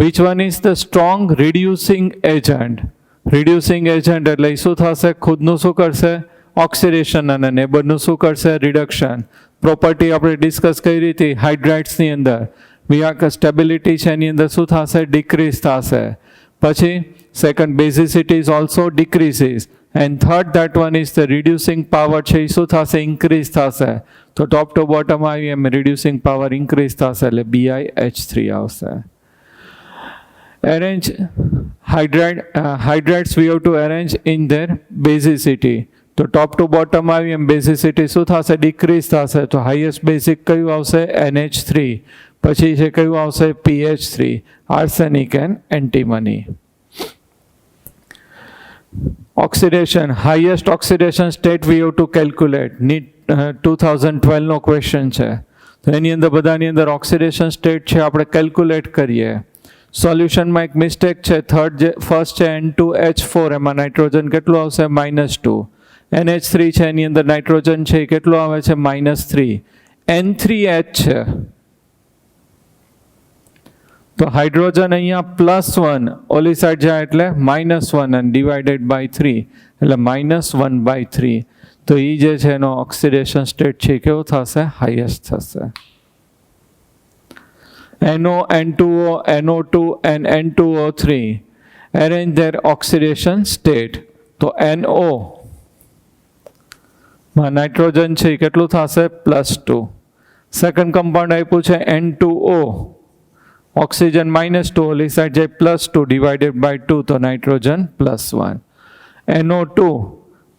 which one is the strong reducing agent? Reducing agent એટલે શું થશે? ખુદનું શું કરશે? ઓક્સિડેશન, અને નેબરનું શું કરશે? રિડક્શન. પ્રોપર્ટી આપણે ડિસ્કસ કરી હતી હાઇડ્રાઇટ્સની અંદર, સ્ટેબિલિટી છે એની અંદર શું થશે? ડિક્રીઝ થશે. પછી second, basicity is also decreases. And third, that one is the reducing power છે એ શું થશે? ઇન્ક્રીઝ થશે. તો ટોપ ટુ બોટમ આવી એમ રિડ્યુસિંગ પાવર ઇન્ક્રીઝ થશે એટલે BiH3 આવશે. Arrange hydrates we have to arrange in their basicity. તો ટોપ ટુ બોટમ આવી એમ બેઝિસિટી શું થશે? ડિક્રીઝ થશે. તો હાઈએસ્ટ બેઝિક કયું આવશે? NH3. પછી છે કયું આવશે? PH3, arsenic and antimony. Oxidation, highest oxidation state we have to calculate. NEET 2012નો ક્વેશ્ચન છે, તો એની અંદર બધાની અંદર ઓક્સિડેશન સ્ટેટ છે આપણે કેલ્ક્યુલેટ કરીએ. સોલ્યુશનમાં એક મિસ્ટેક છે, ફર્સ્ટ છે N2H4, એમાં નાઇટ્રોજન કેટલું આવશે? -2. NH3 છે એની અંદર નાઇટ્રોજન છે એ કેટલું આવે છે? -3. N3H છે તો હાઇડ્રોજન અહીંયા +1, ઓલી સાઈડ જાય એટલે -1 અને ડિવાઇડેડ બાય 3 એટલે -1/3. તો એ જે છે એનો ઓક્સિડેશન સ્ટેટ છે કેવો થશે? હાઈએસ્ટ થશે. NO, N2O, NO2 and N2O3 arrange their oxidation state. તો NO માં નાઇટ્રોજન છે કેટલું થશે? +2. સેકન્ડ કમ્પાઉન્ડ આપ્યું છે N2O, ઓક્સિજન -2, ઓલી સાઈડ જાય +2 ડિવાઇડેડ બાય 2 તો નાઇટ્રોજન +1. NO2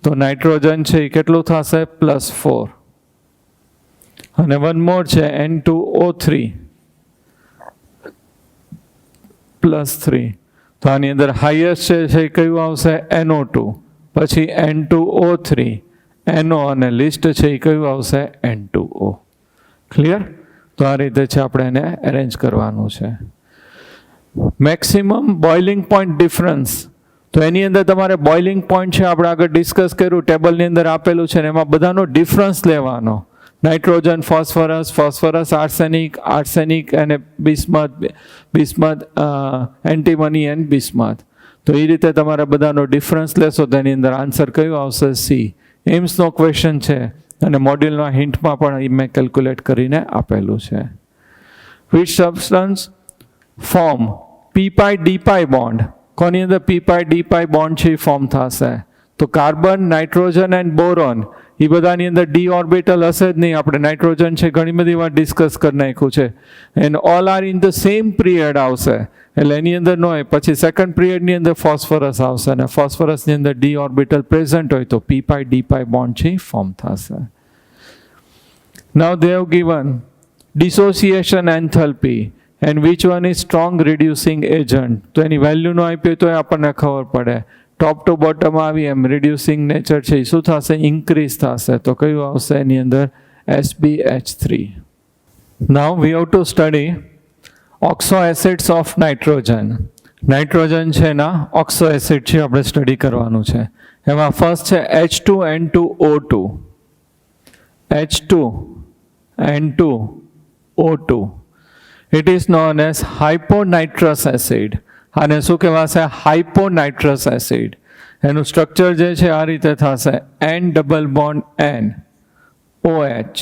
તો નાઇટ્રોજન છે એ કેટલું થશે? +4. અને વન મોર છે N2O3 +3. તો આની અંદર હાઈએસ્ટ છે કયું આવશે? NO2, પછી N2O3, NO અને લિસ્ટ છે એ કયું આવશે? N2O. ક્લિયર? તો આ રીતે છે આપણે એને અરેન્જ કરવાનું છે. મેક્સિમમ બોઇલિંગ પોઈન્ટ ડિફરન્સ, તો એની અંદર તમારે બોઇલિંગ પોઈન્ટ છે આપણે આગળ ડિસ્કસ કર્યું, ટેબલની અંદર આપેલું છે ને એમાં બધાનો ડિફરન્સ લેવાનો. નાઇટ્રોજન, ફોસ્ફરસ, આર્સેનિક અને બિસ્મથ, એન્ટીમની એન્ડ બિસ્મથ. તો એ રીતે તમારે બધાનો ડિફરન્સ લેશો તો એની અંદર આન્સર કયું આવશે? C. એમ્સનો ક્વેશ્ચન છે અને મોડ્યુલના હિન્ટમાં પણ મેં કેલ્ક્યુલેટ કરીને આપેલું છે. Which substance form p-pi-d-pi bond? કોની અંદર p-pi-d-pi બોન્ડ છે ફોર્મ થશે? તો કાર્બન, નાઇટ્રોજન એન્ડ બોરોન, એ બધાની અંદર ડી ઓર્બિટલ હશે જ નહીં. આપણે નાઇટ્રોજન છે ઘણી બધી વાર ડિસ્કસ કરી નાખ્યું છે. And all are in the same period આવશે એટલે એની અંદર ન હોય. પછી સેકન્ડ પીરિયડની અંદર ફોસ્ફરસ આવશે અને ફોસ્ફરસની અંદર ડી ઓર્બિટલ પ્રેઝન્ટ હોય તો p-pi-d-pi બોન્ડ છે ફોર્મ થશે. Now they have given dissociation enthalpy and which one is strong reducing agent. તો એની વેલ્યુ નો આપ્યું તો આપણને ખબર પડે. ટોપ ટુ બોટમ આવી એમ રિડ્યુસિંગ નેચર છે એ શું થશે? ઇન્ક્રીઝ થશે. તો કયું આવશે એની અંદર? SbH3. Now V have to study oxo acids of nitrogen. Nitrogen છે એના ઓક્સો એસિડ છે આપણે સ્ટડી કરવાનું છે. એમાં ફર્સ્ટ છે H2N2O2. H2N2O2. It is known as hyponitrous acid. આને શું કહેવાશે? હાઇપોનાઇટ્રસ એસિડ. એનું સ્ટ્રક્ચર જે છે આ રીતે થશે: N double bond N OH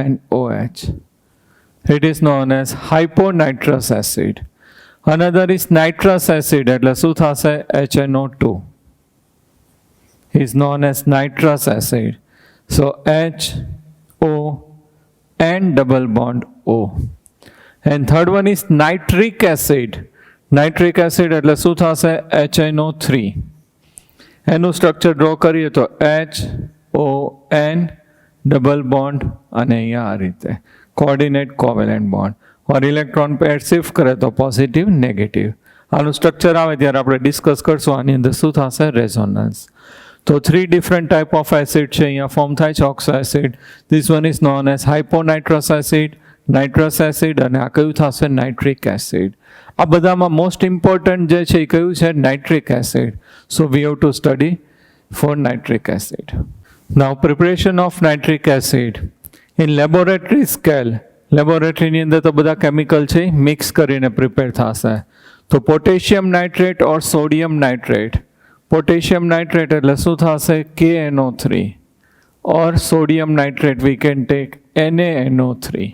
and OH. It is known as hyponitrous acid. Another is nitrous acid, એટલે શું થશે? HNO2 is known as nitrous acid. So HO and double bond O. And third one is nitric acid. Nitric acid એટલે શું થશે? HNO3. એનું સ્ટ્રક્ચર ડ્રો કરીએ તો HON ડબલ બોન્ડ અને અહીંયા આ રીતે કોઓર્ડિનેટ કોવેલેન્ટ બોન્ડ और ઇલેક્ટ્રોન પેર શિફ્ટ કરે તો પોઝિટિવ નેગેટિવ. આનું સ્ટ્રક્ચર આવે ત્યારે આપણે ડિસ્કસ કરશું આની અંદર શું થશે? રેઝોનન્સ. તો 3 ડિફરન્ટ ટાઈપ ઓફ એસિડ છે અહીંયા ફોર્મ થાય છે oxo acid. This one is known as hyponitrous acid, nitrous acid અને આ કયું થશે? Nitric acid. આ બધામાં મોસ્ટ ઇમ્પોર્ટન્ટ જે છે એ કયું છે? Nitric acid. So we have to study for nitric acid. Now preparation of nitric acid in laboratory scale. લેબોરેટરીની અંદર તો બધા કેમિકલ છે મિક્સ કરીને પ્રિપેર થશે. તો પોટેશિયમ નાઇટ્રેટ ઓર સોડિયમ નાઇટ્રેટ. પોટેશિયમ નાઇટ્રેટ એટલે શું થશે? KNO3 or sodium nitrate V can tech NaNO3.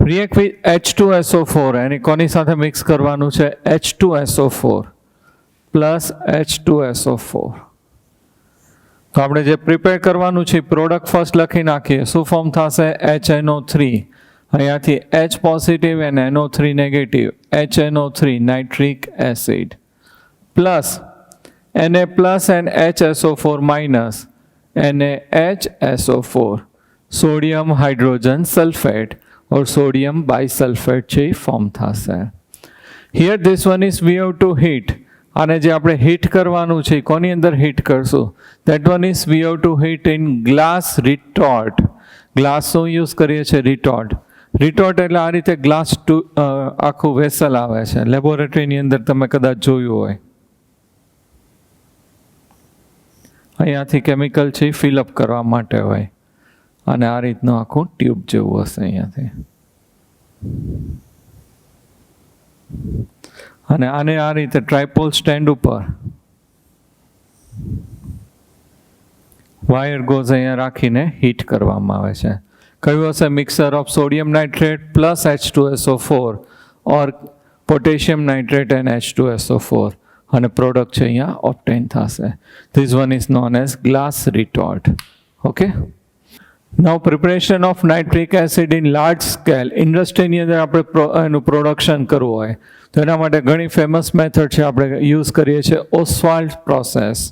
react with H2SO4 અને કોની સાથે મિક્સ કરવાનું છે? H2SO4 plus H2SO4. તો આપણે જે પ્રિપેર કરવાનું છે પ્રોડક્ટ ફર્સ્ટ લખી નાખીએ. શું ફોર્મ થશે? HNO3. અહીંયાથી H પોઝિટિવ અને NO3 negative. HNO3 nitric acid plus Na plus and HSO4 minus NaHSO4 sodium hydrogen sulphate or sodium bisulfate છે ફોર્મ થશે. Here this one is we have to heat. આને જે આપણે હીટ કરવાનું છે કોની અંદર હીટ કરશું? That one is we have to heat in glass retort. Glass શું યુઝ કરીએ છીએ? રિટોર્ટ. રિટોર્ટ એટલે આ રીતે ગ્લાસ આખું વેસલ આવે છે. લેબોરેટરીની અંદર તમે કદાચ જોયું હોય. અહીંયાથી કેમિકલ છે ફિલઅપ કરવા માટે હોય અને આ રીતનું આખું ટ્યુબ જેવું હશે અહીંયાથી. અને આને આ રીતે ટ્રાયપોલ સ્ટેન્ડ ઉપર વાયર ગોઝ અહીંયા રાખીને હીટ કરવામાં આવે છે. કયું હશે? Mixer of sodium nitrate plus H2SO4 or potassium nitrate and H2SO4 અને પ્રોડક્ટ છે અહીંયા ઓબ્ટેન થશે. This one is known as glass retort. Okay. Now preparation of nitric acid in large scale. ઇન્ડસ્ટ્રીની અંદર આપણે એનું પ્રોડક્શન કરવું હોય તો એના માટે ઘણી ફેમસ મેથડ છે આપણે યુઝ કરીએ છીએ ઓસ્વાલ્ડ પ્રોસેસ.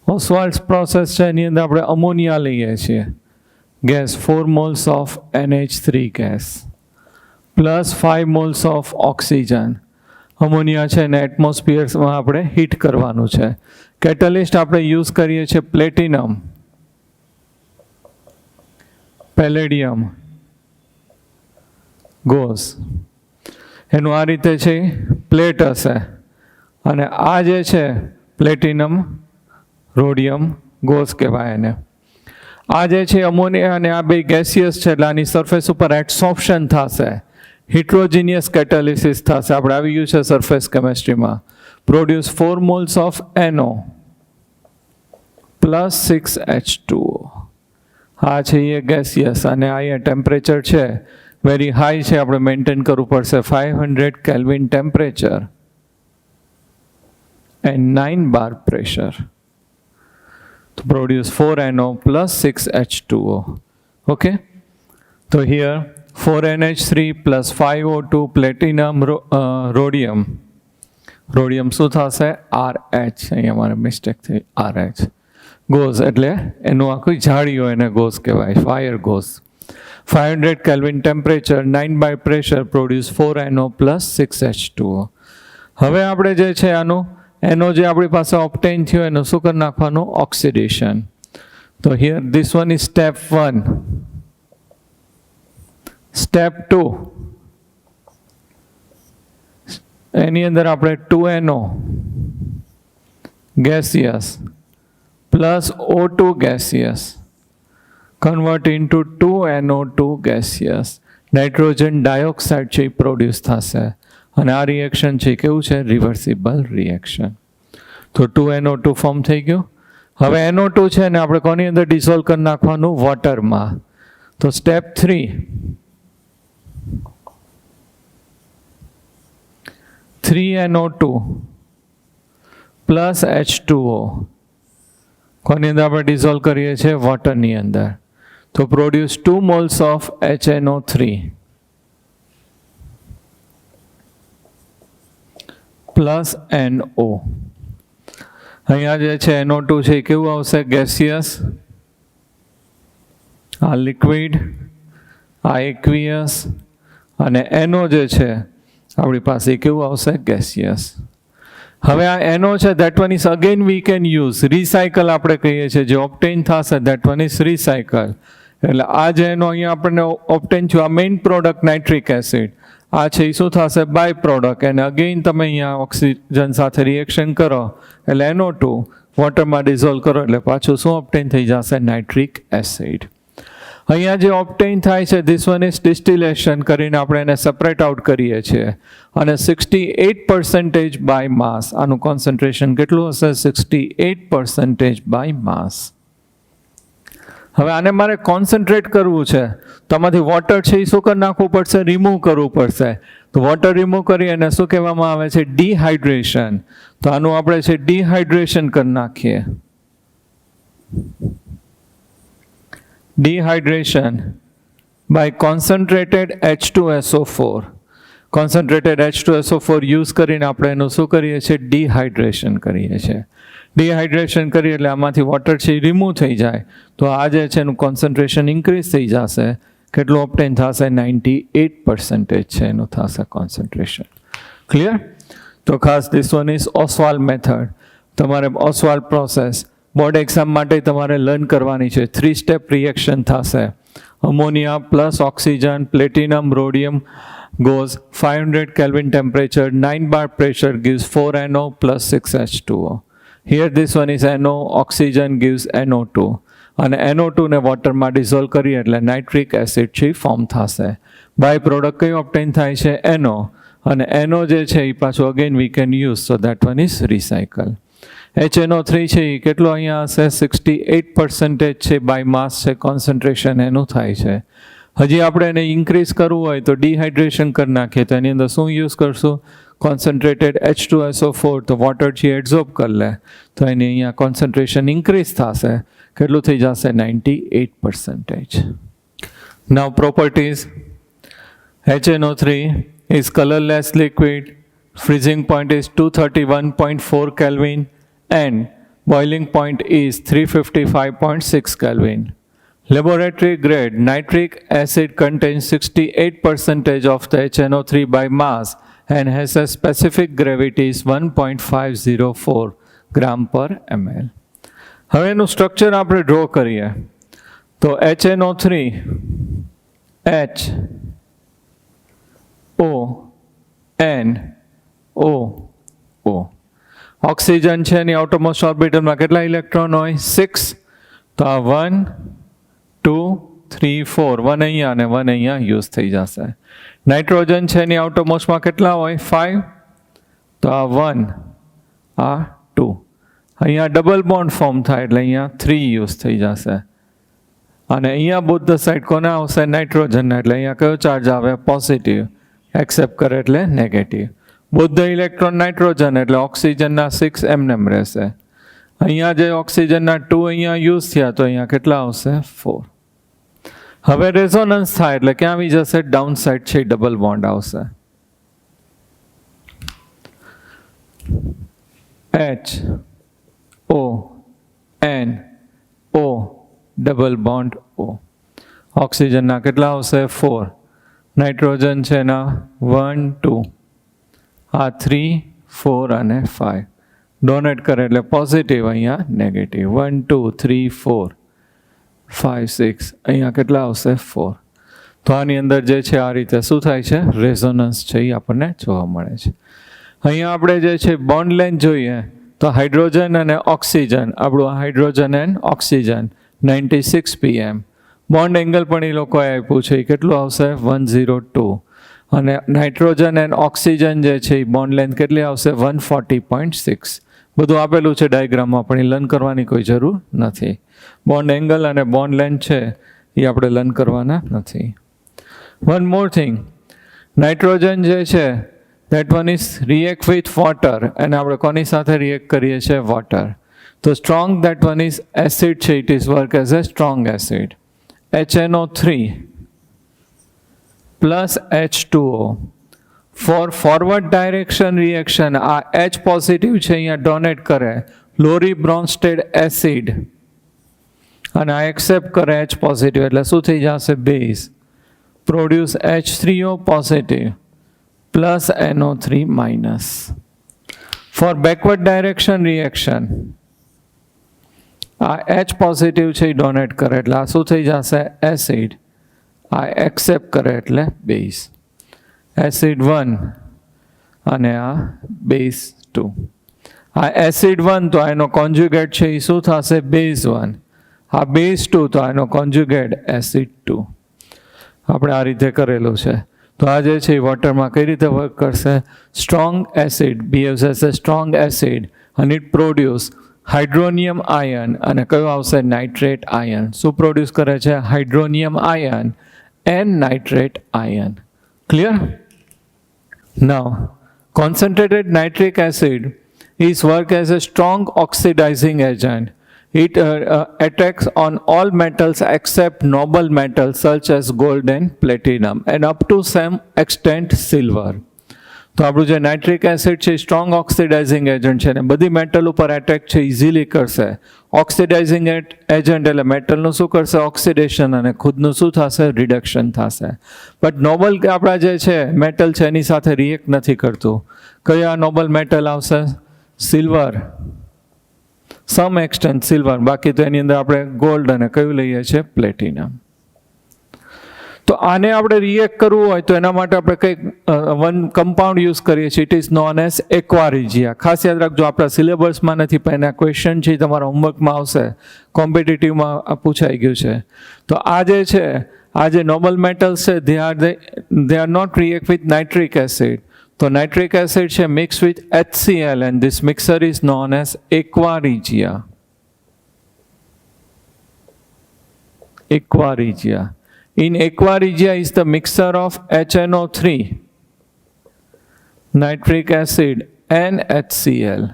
ઓસ્વાલ્ડ પ્રોસેસ છે એની અંદર આપણે અમોનિયા લઈએ છીએ gas 4 moles of NH3 gas plus 5 moles of oxygen. Ammonia છે એને એટમોસ્ફિયરમાં આપણે હીટ કરવાનું છે. કેટલિસ્ટ આપણે યુઝ કરીએ છીએ પ્લેટિનમ, પેલેડિયમ, ગોઝ. એનું આ રીતે છે પ્લેટ હશે અને આ જે છે પ્લેટિનમ, રોડિયમ, ગોઝ કહેવાય એને. આ જે છે અમોનિયા અને આ બે ગેસિયસ છે એટલે આની સરફેસ ઉપર એડસોર્પ્શન થશે. હિટ્રોજીનિયસ કેટાલિસિસ થશે. આપણે આવી ગયું છે સરફેસ કેમેસ્ટ્રીમાં. Produce 4 moles of NO plus 6 H2O. આ છે એ ગેસિયસ અને અહીંયા ટેમ્પરેચર છે વેરી હાઈ છે, આપણે મેન્ટેન કરવું પડશે 500 kelvin temperature and 9 bar pressure. to produce 4NO plus 6H2O. Okay? So here 4NH3 plus 5O2 platinum rhodium. Rhodium શું થશે? RH. અહીંયા મારે મિસ્ટેક થઈ. RH. ગોઝ એટલે એનું આખું જાળીઓ એને ગોઝ કહેવાય. Fire goes. 500 Kelvin temperature, 9 bar pressure produce 4NO plus 6H2O. હવે આપણે જે છે આનું એનો જે આપણી પાસે ઓબ્ટેન થયો એનું શું કરી નાખવાનું? ઓક્સિડેશન. તો here this one is step 1. Step 2 એની અંદર આપણે 2NO gaseous plus O2 gaseous convert into 2NO2 gaseous nitrogen dioxide છે એ પ્રોડ્યુસ થશે અને આ રિએક્શન છે કેવું છે? Reversible reaction. તો 2NO2 ફોર્મ થઈ ગયું. હવે NO2 છે ને આપણે કોની અંદર ડિઝોલ્વ કરી નાખવાનું? વોટરમાં. તો સ્ટેપ 3, 3NO2 પ્લસ H2O કોની અંદર આપણે ડિઝોલ્વ કરીએ છીએ? વોટરની અંદર. તો produce 2 moles of HNO3 plus NO. અહીંયા જે છે NO2 છે એ કેવું આવશે? ગેસિયસ. આ લિક્વિડ, આ એક્વિયસ, અને NO જે છે આપણી પાસે કેવું આવશે? ગેસિયસ. હવે આ NO છે that one is again we can use. Recycle આપણે કહીએ છીએ. જે ઓપ્ટેન થશે that one is રિસાયકલ. એટલે આ જે NO અહીંયા આપણને ઓપ્ટેન થયું, આ મેઇન પ્રોડક્ટ નાઇટ્રિક એસિડ, આ છે એ શું થશે? By product. અને અગેઇન તમે અહીંયા ઓક્સિજન સાથે રિએક્શન કરો એટલે NO2 વોટરમાં ડિઝોલ્વ કરો એટલે પાછું શું ઓપ્ટેન થઈ જશે? Nitric acid. અહીંયા જે ઓપ્ટેન થાય છે ધીસ વન ઇઝ ડિસ્ટિલેશન કરીને આપણે એને સેપરેટ આઉટ કરીએ છીએ. અને 68% બાય માસ. આનું કોન્સન્ટ્રેશન કેટલું હશે? 68% બાય માસ. હવે આને મારે કોન્સન્ટ્રેટ કરવું છે તો આમાંથી વોટર છે એ શું કરી નાખવું પડશે? રિમૂવ કરવું પડશે. તો વોટર રિમૂવ કરી અને શું કહેવામાં આવે છે? ડિહાઇડ્રેશન. તો આનું આપણે છે ડિહાઇડ્રેશન કરી નાખીએ. Dehydration by concentrated H2SO4. Concentrated H2SO4 use કરીને આપણે એનું શું કરીએ છીએ? ડિહાઇડ્રેશન કરીએ છીએ. ડિહાઇડ્રેશન કરીએ એટલે આમાંથી વોટર છે એ રિમૂવ થઈ જાય. તો આ જે છે એનું કોન્સન્ટ્રેશન ઇન્ક્રીઝ થઈ જશે. કેટલું ઓપ્ટેન થશે? 98% છે એનું થશે કોન્સન્ટ્રેશન. ક્લિયર? તો ખાસ this one is Oswal method. તમારે ઓસ્વાલ પ્રોસેસ બોર્ડ એક્ઝામ માટે તમારે લર્ન કરવાની છે. 3 સ્ટેપ રિએક્શન થશે. Ammonia plus oxygen, platinum, rhodium goes 500 Kelvin temperature, 9 bar pressure gives 4NO plus 6H2O. Here this one is NO, oxygen gives NO2. અને NO2 ને વોટરમાં ડિઝોલ્વ કરીએ એટલે નાઇટ્રિક એસિડ છે ફોર્મ થશે. બાય પ્રોડક્ટ કયું ઓપ્ટેન થાય છે? NO. અને NO જે છે એ પાછું again we can use. So that one is recycle. HNO3 છે એ કેટલું અહીંયા હશે? 68% છે બાય માસ છે કોન્સન્ટ્રેશન એનું થાય છે. હજી આપણે એને ઇન્ક્રીઝ કરવું હોય તો ડિહાઇડ્રેશન કરી નાખીએ તો એની અંદર શું યુઝ કરશું? Concentrated H2SO4. તો વોટર છે એબ્ઝોર્બ કરી લે તો એની અહીંયા કોન્સન્ટ્રેશન ઇન્ક્રીઝ થશે. કેટલું થઈ જશે? 98%. નાઉ properties. HNO3 is colorless liquid. Freezing point is 231.4 Kelvin and boiling point is 355.6 Kelvin. Laboratory grade nitric acid contains 68% of the HNO3 by mass and has a specific gravity is 1.504 gram per ml. હવે એનું સ્ટ્રક્ચર આપણે ડ્રો કરીએ તો HNO3 H O N O O. Oxygen છે એની આઉટરમોસ્ટ ઓર્બિટલમાં કેટલા ઇલેક્ટ્રોન હોય? 6. તો આ 1 2 3 4. 1 અહીંયા અને 1 અહીંયા યુઝ થઈ જશે. નાઇટ્રોજન છે એની આઉટરમોસ્ટમાં કેટલા હોય? 5. તો આ 1 આ 2. અહીંયા ડબલ બોન્ડ ફોર્મ થાય એટલે અહીંયા 3 યુઝ થઈ જશે. અને અહીંયા બોથ ધ સાઇડ કોના આવશે? નાઇટ્રોજનના. એટલે અહીંયા કયો ચાર્જ આવે? પોઝિટિવ. એક્સેપ્ટ કરે એટલે negative. Both the electron nitrogen એટલે ઓક્સિજનના 6 એમનેમ રહેશે. અહીંયા જે ઓક્સિજનના 2 અહીંયા યુઝ થયા તો અહીંયા કેટલા આવશે? 4. હવે રેઝોનન્સ થાય એટલે ક્યાં આવી જશે? ડાઉન સાઇડ છે ડબલ બોન્ડ આવશે. H O N O double bond O. ઓક્સિજનના કેટલા આવશે? 4. નાઇટ્રોજન છે એના 1 2. આ 3 4 અને 5. ડોનેટ કરે એટલે પોઝિટિવ, અહીંયા નેગેટિવ. 1 2 3 4 5 6. અહીંયા કેટલા આવશે? 4. તો આની અંદર જે છે આ રીતે શું થાય છે? રેઝોનન્સ છે એ આપણને જોવા મળે છે. અહીંયા આપણે જે છે બોન્ડ લેન્થ જોઈએ તો હાઇડ્રોજન અને ઓક્સિજન, આપણું hydrogen and oxygen 96 pm. Bond angle પણ એ લોકોએ આપ્યું છે, એ કેટલું આવશે? 102. અને નાઇટ્રોજન એન્ડ ઓક્સિજન જે છે એ બોન્ડ લેન્થ કેટલી આવશે 140.6. બધું આપેલું છે ડાયાગ્રામમાં, પણ એ લર્ન કરવાની કોઈ જરૂર નથી. બોન્ડ એંગલ અને બોન્ડ લેન્થ છે એ આપણે લર્ન કરવાના નથી. વન મોર થિંગ, નાઇટ્રોજન જે છે that one is react with water, અને આપણે કોની સાથે રિએક્ટ કરીએ છીએ? વોટર. તો strong that one is acid છે, it is work as a strong acid. HNO3 plus H2O. For forward direction reaction, આ H પોઝિટિવ છે અહીંયા ડોનેટ કરે લોરી બ્રોન્સ્ટેડ એસિડ, અને આ એક્સેપ્ટ કરે H પોઝિટિવ, એટલે શું થઈ જશે? Base. Produce H3O positive plus NO3 minus. For backward direction reaction, આ H પોઝિટિવ છે એ ડોનેટ કરે એટલે આ શું થઈ જશે? એસિડ. આ એક્સેપ્ટ કરે એટલે બેઝ. એસિડ 1 અને આ બેઝ 2. આ એસિડ 1 તો એનો કોન્જ્યુગેટ છે એ શું થશે? બેઝ 1. આ બેઝ 2 તો એનો કોન્જ્યુગેટ એસિડ 2. આપણે આ રીતે કરેલું છે. તો આ જે છે એ વોટરમાં કઈ રીતે વર્ક કરશે? Strong acid behaves as a strong acid અને ઇટ પ્રોડ્યુસ હાઇડ્રોનિયમ આયન, અને કયો આવશે? Nitrate ion. શું પ્રોડ્યુસ કરે છે? Hydronium ion and nitrate ion. Clear? Now concentrated nitric acid is work as a strong oxidizing agent. It attacks on all metals except noble metals such as gold and platinum, and up to some extent silver. તો આપણું જે નાઇટ્રિક એસિડ છે સ્ટ્રોંગ ઓક્સિડાઇઝિંગ એજન્ટ છે ને બધી મેટલ ઉપર એટેક છે ઇઝીલી કરશે. ઓક્સિડાઇઝિંગ એજન્ટ એટલે મેટલનું શું કરશે? ઓક્સિડેશન, અને ખુદનું શું થશે? રિડક્શન થશે. બટ નોબલ આપણા જે છે મેટલ છે એની સાથે રિએક્ટ નથી કરતું. કયા નોબલ મેટલ આવશે? સિલ્વર, સમ એક્સટેન્ટ સિલ્વર, બાકી તો એની અંદર આપણે ગોલ્ડ અને કયું લઈએ છીએ? પ્લેટિનમ. તો આને આપણે રિએક્ટ કરવું હોય તો એના માટે આપણે કંઈક વન કમ્પાઉન્ડ યુઝ કરીએ છીએ. It is known as aqua regia. ખાસ યાદ રાખજો, આપણા સિલેબસમાં નથી પણ એના ક્વેશ્ચન છે તમારા હોમવર્કમાં આવશે, કોમ્પિટિટિવમાં પૂછાઈ ગયું છે. તો આ જે છે, આ જે નોબલ મેટલ્સ છે they are not react with nitric acid. તો નાઇટ્રિક એસિડ છે mix with HCl and this mixture is known as aquaregia. Aquaregia. In aquaregia is the mixture of HNO3, nitric acid and HCl.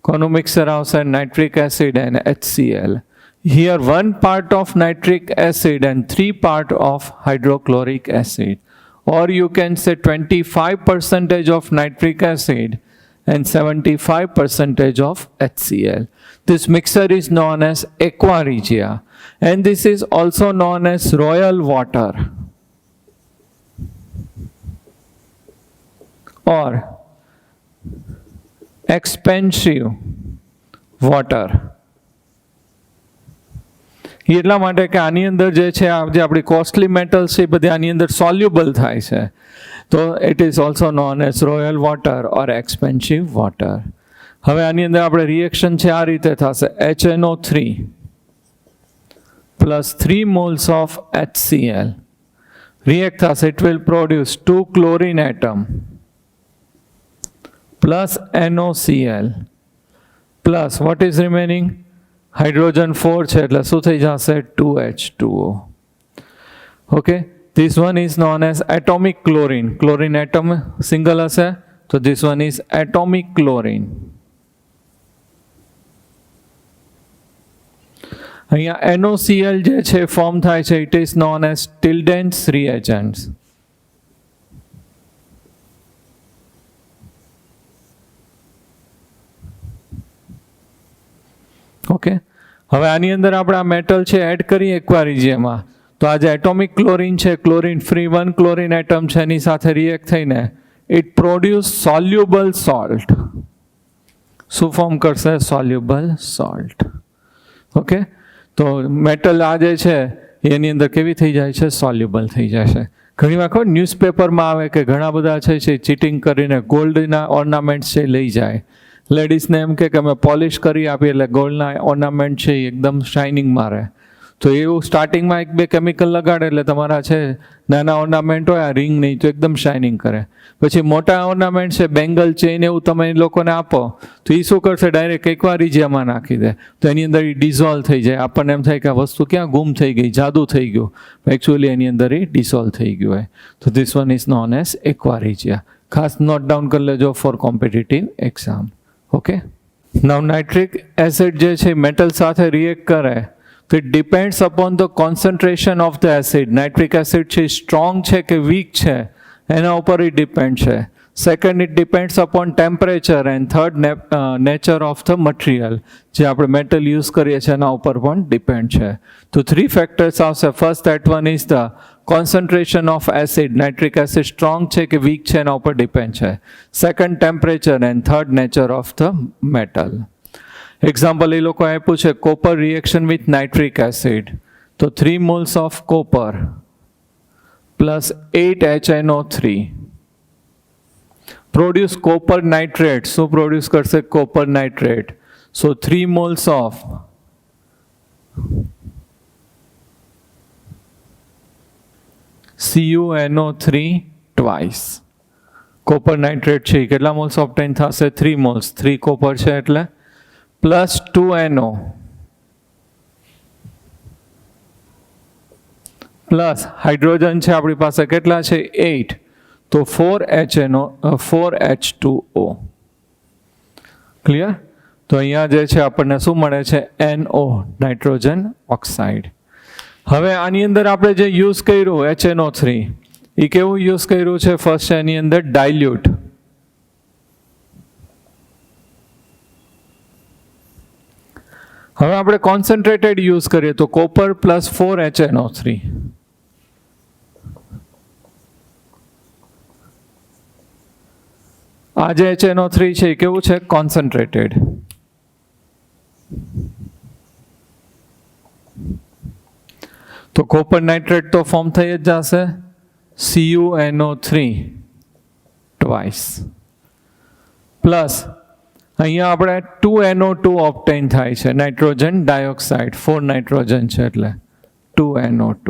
કોનું મિક્સર આવશે? nitric acid and HCl. Here 1 part of nitric acid and 3 part of hydrochloric acid. Or you can say 25% of nitric acid and 75% of HCl. This mixture is known as aquaregia, and this is also known as royal water or expensive water. એટલા માટે કે આની અંદર જે છે જે આપણી કોસ્ટલી મેટલ્સ છે એ બધી આની અંદર સોલ્યુબલ થાય છે. તો it is also known as royal water or expensive water. હવે આની અંદર આપણે રિએક્શન છે આ રીતે થશે. HNO3 plus 3 moles of HCl react થશે. It will produce 2 chlorine atom plus NOCl plus what is remaining? Hydrogen 4 છે એટલે શું થઈ જશે? 2H2O. Okay, this one is known as atomic chlorine. Chlorine atom single હશે તો this one is atomic chlorine. અહીંયા NOCl જે છે ફોર્મ થાય છે, it is known as Tilden's reagents. Okay, હવે આની અંદર આપણે આ મેટલ છે એડ કરીએ એક્વારિજિયામાં, તો આ જે એટોમિક ક્લોરીન છે, ક્લોરીન ફ્રી 1 ક્લોરીન એટમ છે એની સાથે રિએક્ટ થઈને ઇટ પ્રોડ્યુસ સોલ્યુબલ સોલ્ટ. શું ફોર્મ કરશે? Soluble salt. ઓકે, તો મેટલ આ જે છે એની અંદર કેવી થઈ જાય છે? સોલ્યુબલ થઈ જાય છે. ઘણી વખત ન્યૂઝપેપરમાં આવે કે ઘણા બધા છે ચીટિંગ કરીને ગોલ્ડના ઓર્નામેન્ટ્સ છે લઈ જાય. લેડીઝને એમ કે અમે પોલિશ કરી આપીએ એટલે ગોલ્ડના ઓર્નામેન્ટ છે એ એકદમ શાઇનિંગ મારે. તો એવું સ્ટાર્ટિંગમાં એક બે કેમિકલ લગાડે એટલે તમારા છે નાના ઓર્નામેન્ટ હોય, આ રિંગ નહીં તો એકદમ શાઇનિંગ કરે. પછી મોટા ઓર્નામેન્ટ છે, બેંગલ ચેઇન એવું તમે લોકોને આપો તો એ શું કરશે, ડાયરેક્ટ એકવાર ઇજિયામાં નાખી દે તો એની અંદર એ ડિઝોલ્વ થઈ જાય. આપણને એમ થાય કે આ વસ્તુ ક્યાં ગુમ થઈ ગઈ, જાદુ થઈ ગયું. એકચ્યુઅલી એની અંદર એ ડિઝોલ્વ થઈ ગયું હોય. તો this one is known as aqua regia. ખાસ નોટ ડાઉન કરી લેજો for competitive exam. Okay. Now nitric acid જે છે મેટલ સાથે રિએક્ટ કરે તો it depends upon the concentration of the acid. Nitric acid છે સ્ટ્રોંગ છે કે વીક છે એના ઉપર એ ડિપેન્ડ છે. Second, it depends upon temperature. And third, nature of the material. જે આપણે મેટલ યુઝ કરીએ છીએ એના ઉપર પણ ડિપેન્ડ છે. તો 3 ફેક્ટર્સ આવશે. First that one is the concentration of acid. Nitric acid strong છે કે વીક છે એના ઉપર ડિપેન્ડ છે. Second, temperature. And third, nature of the metal. Example એ લોકો આપ્યું છે copper reaction with nitric acid. તો 3 moles of copper plus 8 HNO3 produce copper nitrate. શું પ્રોડ્યુસ કરશે? Copper nitrate. So 3 moles of CuNO3 twice. Copper nitrate છે કેટલા મોલ્સ ઓબ્ટેન થશે? 3 મોલ્સ. 3 કોપર છે એટલે પ્લસ 2NO પ્લસ હાઇડ્રોજન છે આપણી પાસે કેટલા છે? 8. તો 4H2O. ક્લિયર? તો અહીંયા જે છે આપણને શું મળે છે? NO, nitrogen oxide. હવે આની અંદર આપણે જે યુઝ કર્યું HNO3 એ કેવું યુઝ કર્યું છે? ફર્સ્ટ એની અંદર ડાયલ્યુટ. હવે આપણે કોન્સન્ટ્રેટેડ યુઝ કરીએ તો કોપર પ્લસ 4HNO3. આ જે HNO3 છે એ કેવું છે? કોન્સન્ટ્રેટેડ. તો કોપર નાઇટ્રેટ તો ફોર્મ થઈ જ જશે CuNO3 ટ્વાઇસ પ્લસ અહીંયા આપણે 2NO2 ઓબ્ટેન થાય છે, નાઇટ્રોજન ડાયોક્સાઇડ. 4 નાઇટ્રોજન છે એટલે 2NO2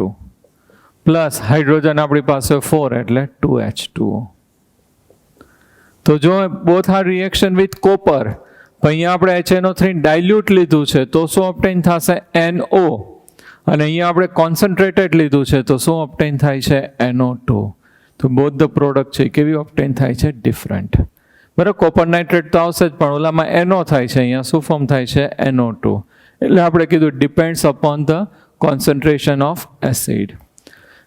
પ્લસ હાઇડ્રોજન આપણી પાસે 4 એટલે 2H2O. તો જો both are reaction with copper, અહીંયા આપણે HNO3 ડાયલ્યુટ લીધું છે તો શું ઓબ્ટેન થશે? NO. અને અહીંયા આપણે કોન્સન્ટ્રેટેડ લીધું છે તો શું ઓબ્ટેન થાય છે? NO2. તો બોથ ધ પ્રોડક્ટ છે કેવી ઓબ્ટેન થાય છે? ડિફરન્ટ. બરાબર. કોપર નાઇટ્રેટ તો આવશે જ પણ ઓલામાં NO થાય છે, અહીંયા શું ફોર્મ થાય છે? NO2. એટલે આપણે કીધું depends upon the concentration of acid.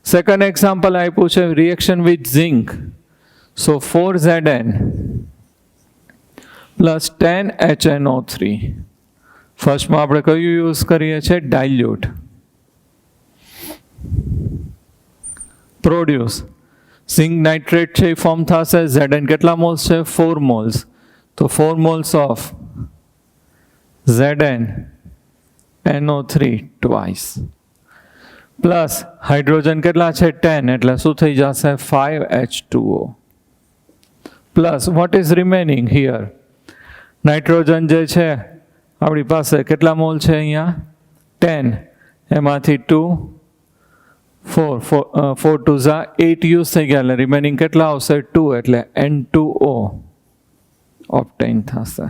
Second example આપ્યું છે reaction with zinc. So 4Zn plus 10 HNO3. ફર્સ્ટમાં આપણે કયું યુઝ કરીએ છીએ? ડાયલ્યુટ. પ્રોડ્યુસ ઝિંક નાઇટ્રેટ છે એ ફોર્મ થશે. Zn કેટલા મોલ્સ છે? 4 મોલ્સ. તો 4 moles of Zn NO3 twice plus hydrogen કેટલા છે? 10 એટલે શું થઈ જશે? 5H2O plus what is remaining here? Nitrogen જે છે આપણી પાસે કેટલા મોલ છે? અહીંયા 10. એમાંથી 2 4 2 ઝા 8 યુઝ થઈ ગયા એટલે રિમેનિંગ કેટલા આવશે? 2 એટલે N2O ઓબ્ટેન થશે.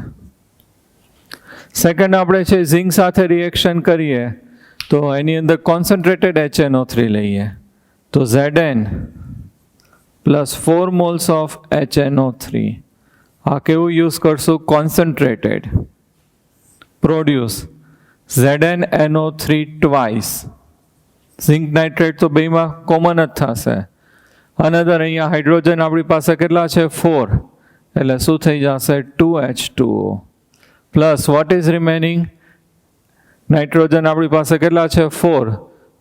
સેકન્ડ આપણે છે ઝિંક સાથે રિએક્શન કરીએ તો એની અંદર કોન્સન્ટ્રેટેડ HNO3 લઈએ તો Zn plus 4 moles of HNO3. આ કેવું યુઝ કરશું? Concentrated. Produce Zn NO3 twice. Zinc nitrate તો બેમાં કોમન જ થશે. અનધર અહીંયા હાઇડ્રોજન આપણી પાસે કેટલા છે? 4 એટલે શું થઈ જશે? 2H2O plus what is remaining? Nitrogen આપણી પાસે કેટલા છે? 4.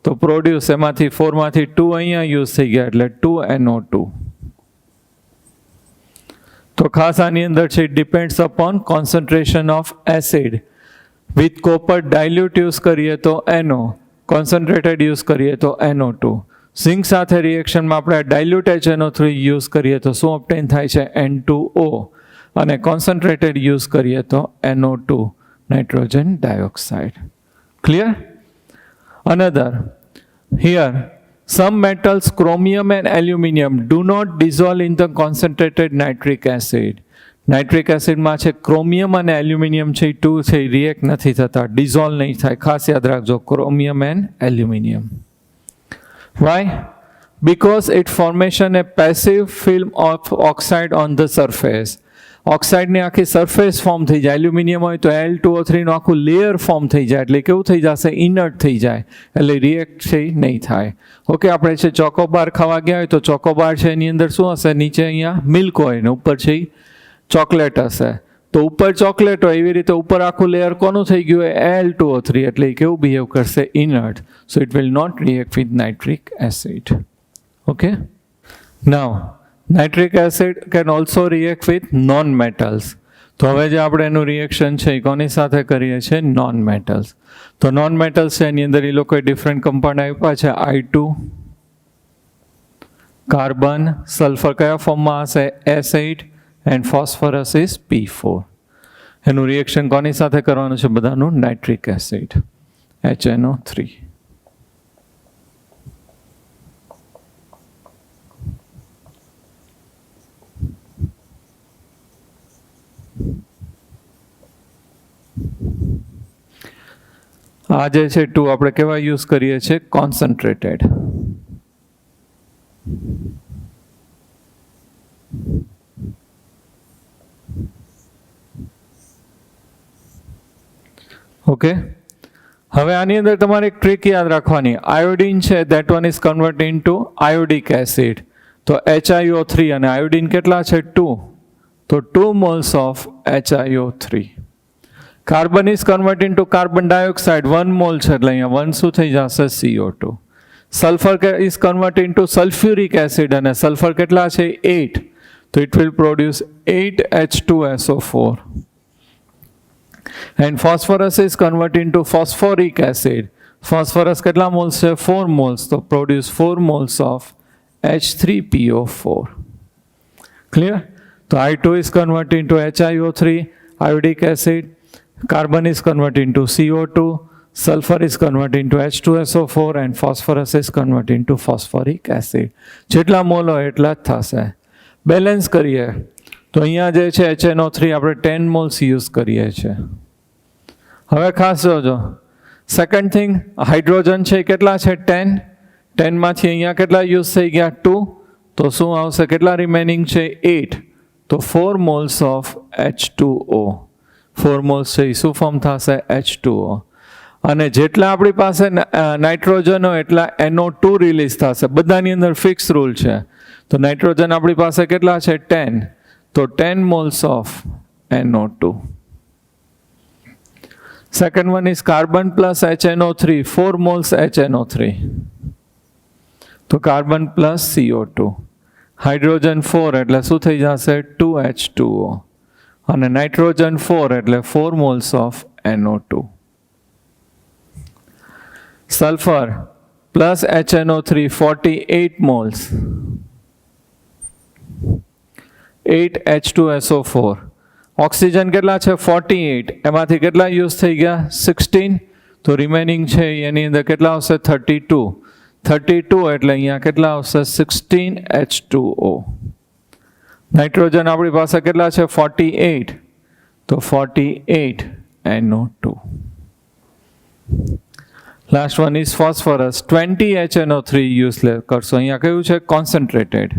તો પ્રોડ્યુસ એમાંથી 4માંથી 2 અહીંયા યુઝ થઈ ગયા એટલે 2NO2. તો ખાસ આની અંદર છે depends upon concentration of acid. With copper dilute use કરીએ તો NO, કોન્સન્ટ્રેટેડ યુઝ કરીએ તો NO2. ઝિંક સાથે રિએક્શનમાં આપણે ડાયલ્યુટ HNO3 યુઝ કરીએ તો શું ઓબ્ટેન થાય છે? N2O. અને કોન્સન્ટ્રેટેડ યુઝ કરીએ તો NO2, nitrogen dioxide. Clear? Another, here, some metals, chromium and aluminium, do not dissolve in the concentrated nitric acid. Nitric એસિડમાં છે ક્રોમિયમ અને એલ્યુમિનિયમ છે એ ટુ છે એ રિએક્ટ નથી થતા, ડિઝોલ્વ નહીં થાય. ખાસ યાદ રાખજો, chromium and aluminium. Why? Because it formation a passive film of oxide on the surface. ઓક્સાઇડની આખી સરફેસ ફોર્મ થઈ જાય. એલ્યુમિનિયમ હોય તો Al2O3 નું આખું લેયર ફોર્મ થઈ જાય, એટલે કેવું થઈ જશે? ઇનર્ટ થઈ જાય, એટલે રિએક્ટ છે નહીં થાય. ઓકે, આપણે છે ચોકોબાર ખાવા ગયા હોય તો ચોકોબાર છે એની અંદર શું હશે? નીચે અહીંયા મિલ્ક હોય ને ઉપર છે ચોકલેટ હશે. તો ઉપર ચોકલેટ હોય એવી રીતે ઉપર આખું લેયર કોનું થઈ ગયું હોય? Al2O3, એટલે કેવું બિહેવ કરશે? Inert. So it will not react with nitric acid. Okay. Now, nitric acid can also react with non-metals. તો હવે જે આપણે એનું રિએક્શન છે એ કોની સાથે કરીએ છીએ? Non metals. તો નોન મેટલ્સ છે એની અંદર એ લોકોએ ડિફરન્ટ કમ્પાઉન્ડ આપ્યા છે. I2, કાર્બન, સલ્ફર કયા ફોર્મમાં હશે? S8 and phosphorus is P4. એનું રિએક્શન કોની સાથે કરવાનું છે બધાનું? Nitric acid, HNO3. આ જે છે ટુ આપણે કેવા યુઝ કરીએ છીએ? કોન્સન્ટ્રેટેડ. ઓકે, હવે આની અંદર તમારે એક ટ્રીક યાદ રાખવાની. આયોડિન છે that one is convert into iodic acid. તો HiO3 અને આયોડિન કેટલા છે? 2. તો 2 moles of HiO3. Carbon is convert into carbon dioxide, 1 mole છે એટલે અહીંયા 1 શું થઈ જશે? CO2. Sulphur is convert into sulphuric acid અને સલ્ફર કેટલા છે? 8. તો it will produce 8H2SO4. And phosphorus is convert into phosphoric acid. Phosphorus કેટલા મોલ્સ છે? 4 moles. તો produce 4 moles of H3PO4. Clear? તો I2 is converted into HiO3, iodic acid, carbon is converted into CO2, sulfur is converted into H2SO4 and phosphorus is converted into phosphoric acid. જેટલા મોલ હોય એટલા જ થશે. બેલેન્સ કરીએ તો અહીંયા જે છે HNO3 આપણે 10 moles યુઝ કરીએ છીએ. હવે ખાસ જોજો, સેકન્ડ થિંગ, હાઇડ્રોજન છે કેટલા છે? 10. 10 માંથી અહીંયા કેટલા યુઝ થઈ ગયા? 2. તો શું આવશે? કેટલા રિમેનિંગ છે? 8. તો 4 moles of H2O. 4 moles છે એ શું ફોર્મ થશે? H2O. અને જેટલા આપણી પાસે નાઇટ્રોજન હોય એટલા NO2 રિલીઝ થશે. બધાની અંદર ફિક્સ રૂલ છે. તો નાઇટ્રોજન આપણી પાસે કેટલા છે? 10. તો 10 moles of NO2. Second one is carbon plus HNO3, 4 moles HNO3. તો કાર્બન પ્લસ CO2. હાઇડ્રોજન 4 એટલે શું થઈ જશે? 2H2O. અને નાઇટ્રોજન 4 એટલે 4 moles of NO2. Sulphur plus HNO3 48 moles. 8H2SO4. Oxygen કેટલા છે? 48. એમાંથી કેટલા યુઝ થઈ ગયા? 16. તો રિમેનિંગ છે એની અંદર કેટલા આવશે? 32. 32 એટલે અહીંયા કેટલા આવશે? 16H2O. નાઇટ્રોજન આપણી પાસે કેટલા છે? 48. તો 48NO2. Last one is phosphorus, 20 HNO3 use કરશો. અહીંયા કયું છે? કોન્સન્ટ્રેટેડ.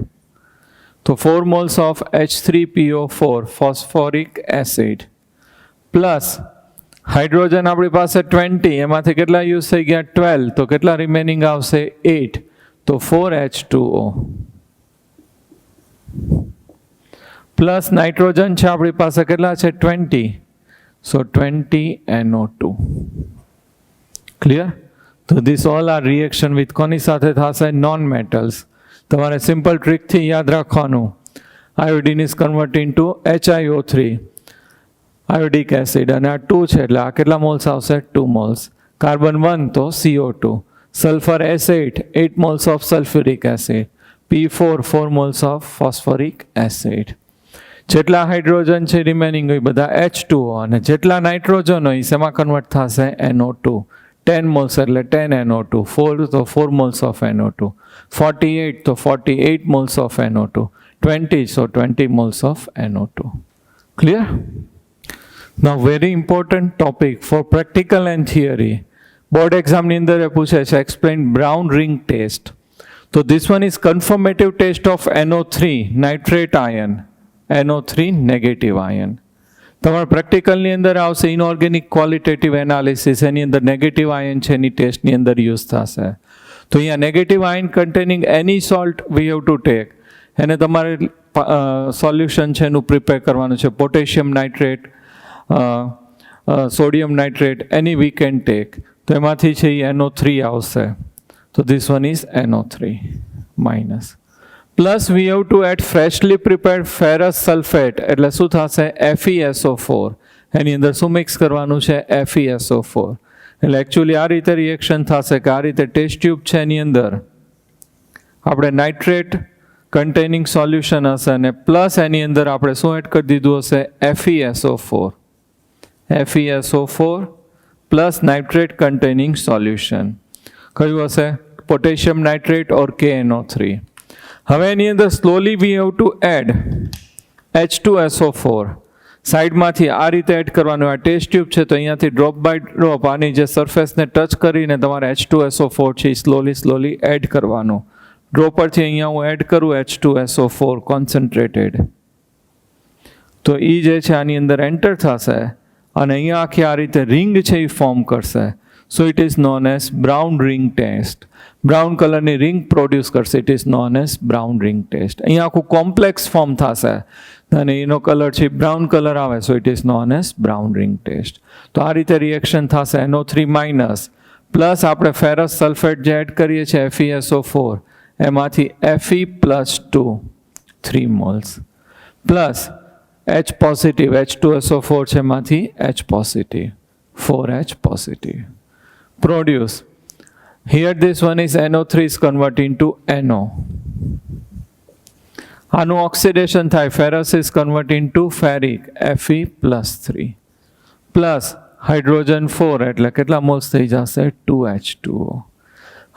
તો 4 moles of H3PO4 phosphoric acid plus hydrogen આપણી પાસે 20, એમાંથી કેટલા યુઝ થઈ ગયા? 12. તો કેટલા રિમેનિંગ આવશે? 8. તો 4H2O. પ્લસ નાઇટ્રોજન છે આપણી પાસે કેટલા છે? 20. So 20NO2. ક્લિયર? તો this all are reaction with કોની સાથે થશે? Non metals. તમારે સિમ્પલ ટ્રીકથી યાદ રાખવાનું. Iodine is convert into HiO3, iodic acid, અને આ 2 છે એટલે આ કેટલા મોલ્સ આવશે? 2 moles. કાર્બન 1 તો CO2. Sulphur S8, 8 moles of sulfuric acid. P4, 4 moles of phosphoric acid. જેટલા હાઇડ્રોજન છે રિમેનિંગ હોય બધા H2O, અને જેટલા નાઇટ્રોજન હોય શેમાં કન્વર્ટ થશે? NO2. 10 moles એટલે 10 NO2, 4 તો 4 moles of NO2, 48 તો 48 moles of NO2, 20 so 20 moles of NO2. Clear? Now very important topic for practical and theory. Board exam ની અંદર પૂછે છે explain brown ring test. So this one is confirmative test of NO3 nitrate ion, NO3 negative ion. તમારા પ્રેક્ટિકલની અંદર આવશે ઇનઓર્ગેનિક ક્વોલિટેટિવ એનાલિસિસ, એની અંદર નેગેટિવ આયન છે એની ટેસ્ટની અંદર યુઝ થશે. તો અહીંયા નેગેટિવ આયન કન્ટેનિંગ એની salt we have to take, એને તમારે સોલ્યુશન છે એનું પ્રિપેર કરવાનું છે. પોટેશિયમ નાઇટ્રેટ, સોડિયમ નાઇટ્રેટ, એની વી કેન ટેક. તો એમાંથી છે એ NO3 આવશે. તો this one is NO3 minus. Plus we have to add freshly prepared ferrous sulphate, એટલે શું થશે FeSO4. એની અંદર શું મિક્સ કરવાનું છે FeSO4. એટલે એકચ્યુઅલી આ રીતે રિએક્શન થશે કે આ રીતે ટેસ્ટ ટ્યુબ છે એની અંદર આપણે નાઇટ્રેટ કન્ટેનિંગ સોલ્યુશન હશે અને પ્લસ એની અંદર આપણે શું એડ કરી દીધું હશે FeSO4. FeSO4 plus nitrate containing solution કયું હશે પોટેશિયમ નાઇટ્રેટ ઓર KNO3. હવે એની અંદર slowly we have to add H2SO4. સાઈડમાંથી આ રીતે એડ કરવાનું. આ ટેસ્ટ ટ્યુબ છે તો અહીંયાથી ડ્રોપ બાય ડ્રોપ આની જે સરફેસને ટચ કરીને તમારે H2SO4 છે એ સ્લોલી એડ કરવાનું. ડ્રોપરથી અહીંયા હું એડ કરું H2SO4 કોન્સન્ટ્રેટેડ, તો એ જે છે આની અંદર એન્ટર થશે અને અહીંયા આખી આ રીતે રિંગ છે એ ફોર્મ કરશે. So it is known as brown ring test. Brown કલરની રિંગ પ્રોડ્યુસ કરશે. It is known as brown ring test. અહીંયા આખું કોમ્પ્લેક્સ ફોર્મ થશે અને એનો કલર છે બ્રાઉન કલર આવે. So it is known as brown ring test. તો આ રીતે રિએક્શન થશે. NO3 માઇનસ પ્લસ આપણે ફેરસ સલ્ફેટ જે એડ કરીએ છીએ FeSO4, એમાંથી Fe plus 2 3 moles plus H positive H2SO4 છે એમાંથી H positive 4H positive produce. Here this one is NO3 is converting to NO. આનું ઓક્સિડેશન થાય. Ferrous is converting to ferric Fe plus 3 plus hydrogen 4 એટલે કેટલા મોલ્સ થઈ જશે 2H2O.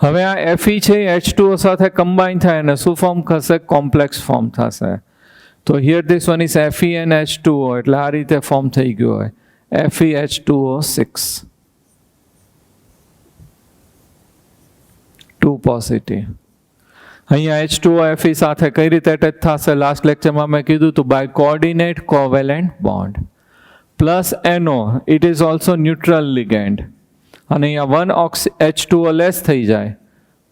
હવે આ Fe છે H2O સાથે કમ્બાઈન થાય અને શું ફોર્મ થશે કોમ્પ્લેક્સ ફોર્મ થશે. તો here this one is FeNH2O એટલે આ રીતે ફોર્મ થઈ ગયું હોય FeH2O6 2 પોઝિટિવ. અહીંયા H2O Fe સાથે કઈ રીતે એટેચ થશે લાસ્ટ લેક્ચરમાં મેં કીધું હતું by coordinate covalent bond. Plus NO it is also neutral ligand અને અહીંયા 1 H2O લેસ થઈ જાય.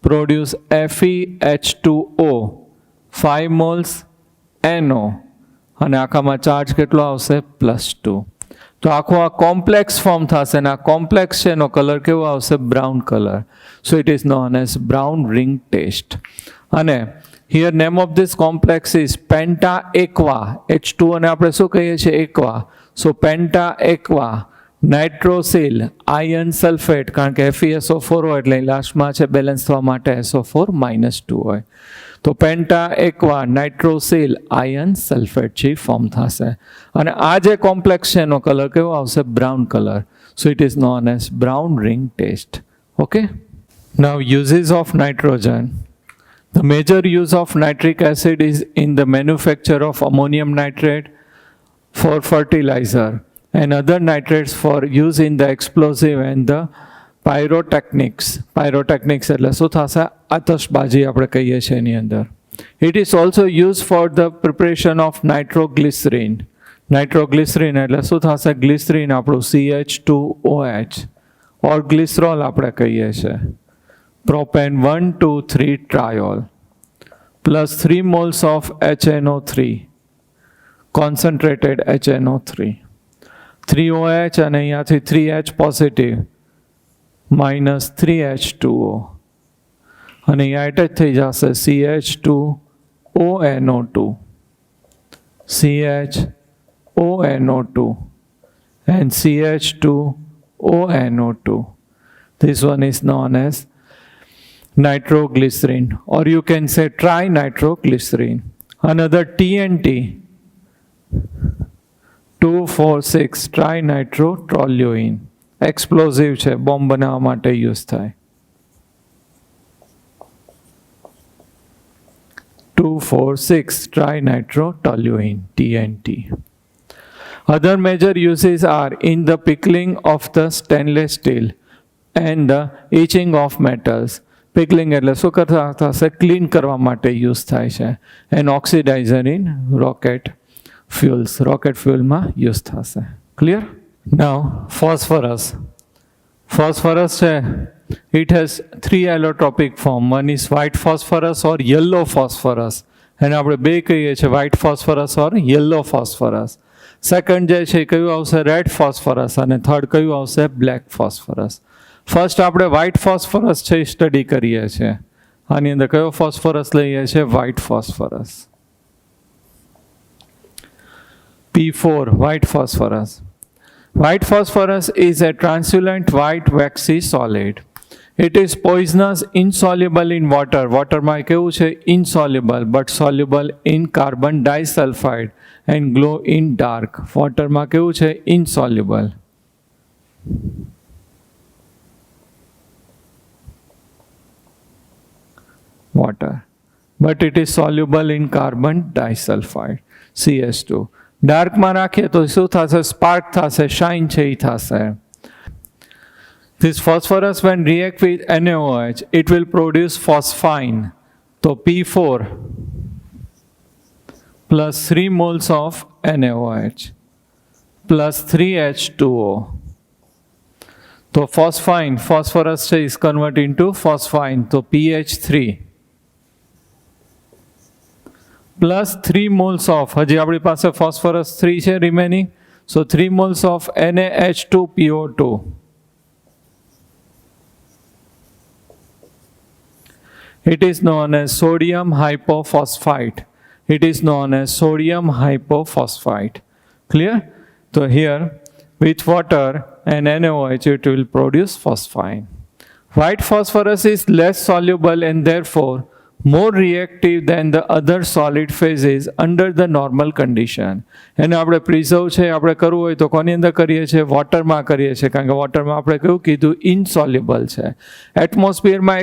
પ્રોડ્યુસ FeH2O 5 મોલ્સ NO અને આખામાં ચાર્જ કેટલો આવશે +2. તો આખો આ કોમ્પ્લેક્સ ફોર્મ થશે અને આ કોમ્પ્લેક્સ છે એનો કલર કેવો આવશે brown colour. So it is known as brown ring test. અને here name of this complex is penta aqua. H2O ને આપણે શું કહીએ છીએ aqua. So penta aqua nitrosyl iron sulphate, કારણ કે FeSO4 હોય એટલે લાસ્ટમાં છે બેલેન્સ થવા માટે SO4 -2 હોય. તો પેન્ટા એક્વા નાઇટ્રોસિલ આયર્ન સલ્ફેટ છે ફોર્મ થશે અને આ જે કોમ્પ્લેક્સ છે એનો કલર કેવો આવશે brown colour. So it is known as brown ring test. Okay. Now uses of nitrogen. The major use of nitric acid is in the manufacture of ammonium nitrate for fertilizer and other nitrates for use in the explosive and the pyrotechnics. Pyrotechnics એટલે શું થશે આતશબાજી આપણે કહીએ છીએ એની અંદર. It is also used for the preparation of nitroglycerin. Nitroglycerin એટલે શું થશે ગ્લિસરીન આપણું CH2OH or glycerol આપણે કહીએ છીએ. Propane 1,2,3 triol plus 3 moles of HNO3 concentrated HNO3 3OH અને અહીંયાથી 3H પોઝિટિવ minus 3H2O અને અહીંયા એટેચ થઈ જશે CH2ONO2 CHONO2 and CH2ONO2. This one is known as nitroglycerin, or you can say trinitroglycerin. Another TNT 2,4,6 trinitrotoluene explosive છે, બોમ્બ બનાવવા માટે યુઝ થાય. 2,4,6 trinitrotoluene TNT. Other major uses are in the pickling of the stainless steel and the etching of metals. Pickling એટલે શું કરતા થશે? ક્લીન કરવા માટે યુઝ થાય છે. And oxidiser in rocket fuels, rocket ફ્યુલમાં યુઝ થશે. ક્લિયર? Now phosphorus. ફોસ્ફરસ છે, it has 3 allotropic form. One is white phosphorus or yellow phosphorus. એને આપણે બે કહીએ છીએ, white phosphorus or yellow phosphorus. Second જે છે કયું આવશે? Red phosphorus. અને થર્ડ કયું આવશે? Black phosphorus. ફર્સ્ટ આપણે વ્હાઇટ ફોસ્ફરસ છે સ્ટડી કરીએ છીએ. આની અંદર કયો ફોસ્ફરસ લઈએ છીએ? White phosphorus. P4, white phosphorus. White phosphorus is a translucent white waxy solid. It is poisonous, insoluble in water. Waterમાં કેવું છે? Insoluble, but soluble in carbon disulfide and glow in dark. Waterમાં કેવું છે? Insoluble. Water, but it is soluble in carbon disulfide, CS2. ડાર્કમાં રાખીએ તો શું થશે? સ્પાર્ક થશે, શાઇન છે એ થશે. This phosphorus when react with NaOH, it will produce phosphine. So P4 plus 3 moles of NaOH plus 3H2O. So phosphine, phosphorus is converted into phosphine. So PH3 plus 3 moles of, હજી આપણી પાસે phosphorus 3 છે remaining. So 3 moles of NaH2PO2. It is known as sodium hypophosphite. It is known as sodium hypophosphite. Clear? So here with water and NaOH it will produce phosphine. White phosphorus is less soluble and therefore more reactive than the other solid phases under the normal condition. એને આપણે પ્રિઝર્વ છે આપણે કરવું હોય તો કોની અંદર કરીએ છીએ? વોટરમાં કરીએ છીએ, કારણ કે વોટરમાં આપણે કયું કીધું? ઇનસોલ્યુબલ છે. એટમોસ્ફિયરમાં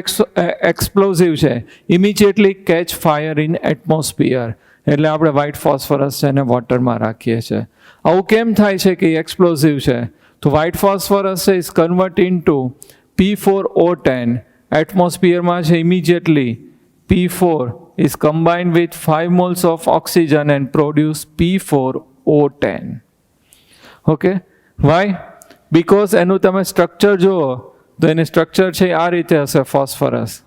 એક્સપ્લોઝિવ છે, immediately catch fire in atmosphere. એટલે આપણે વ્હાઇટ ફોસ્ફરસ છે એને વોટરમાં રાખીએ છીએ. આવું કેમ થાય છે કે એક્સપ્લોઝિવ છે? તો white phosphorus is convert into P4O10. એટમોસ્ફિયરમાં છે immediately P4 is combined with 5 moles of oxygen and produce P4O10. Okay? Why? Because એનું તમે સ્ટ્રક્ચર જુઓ તો એની સ્ટ્રક્ચર છે આ રીતે હશે ફોસ્ફરસ.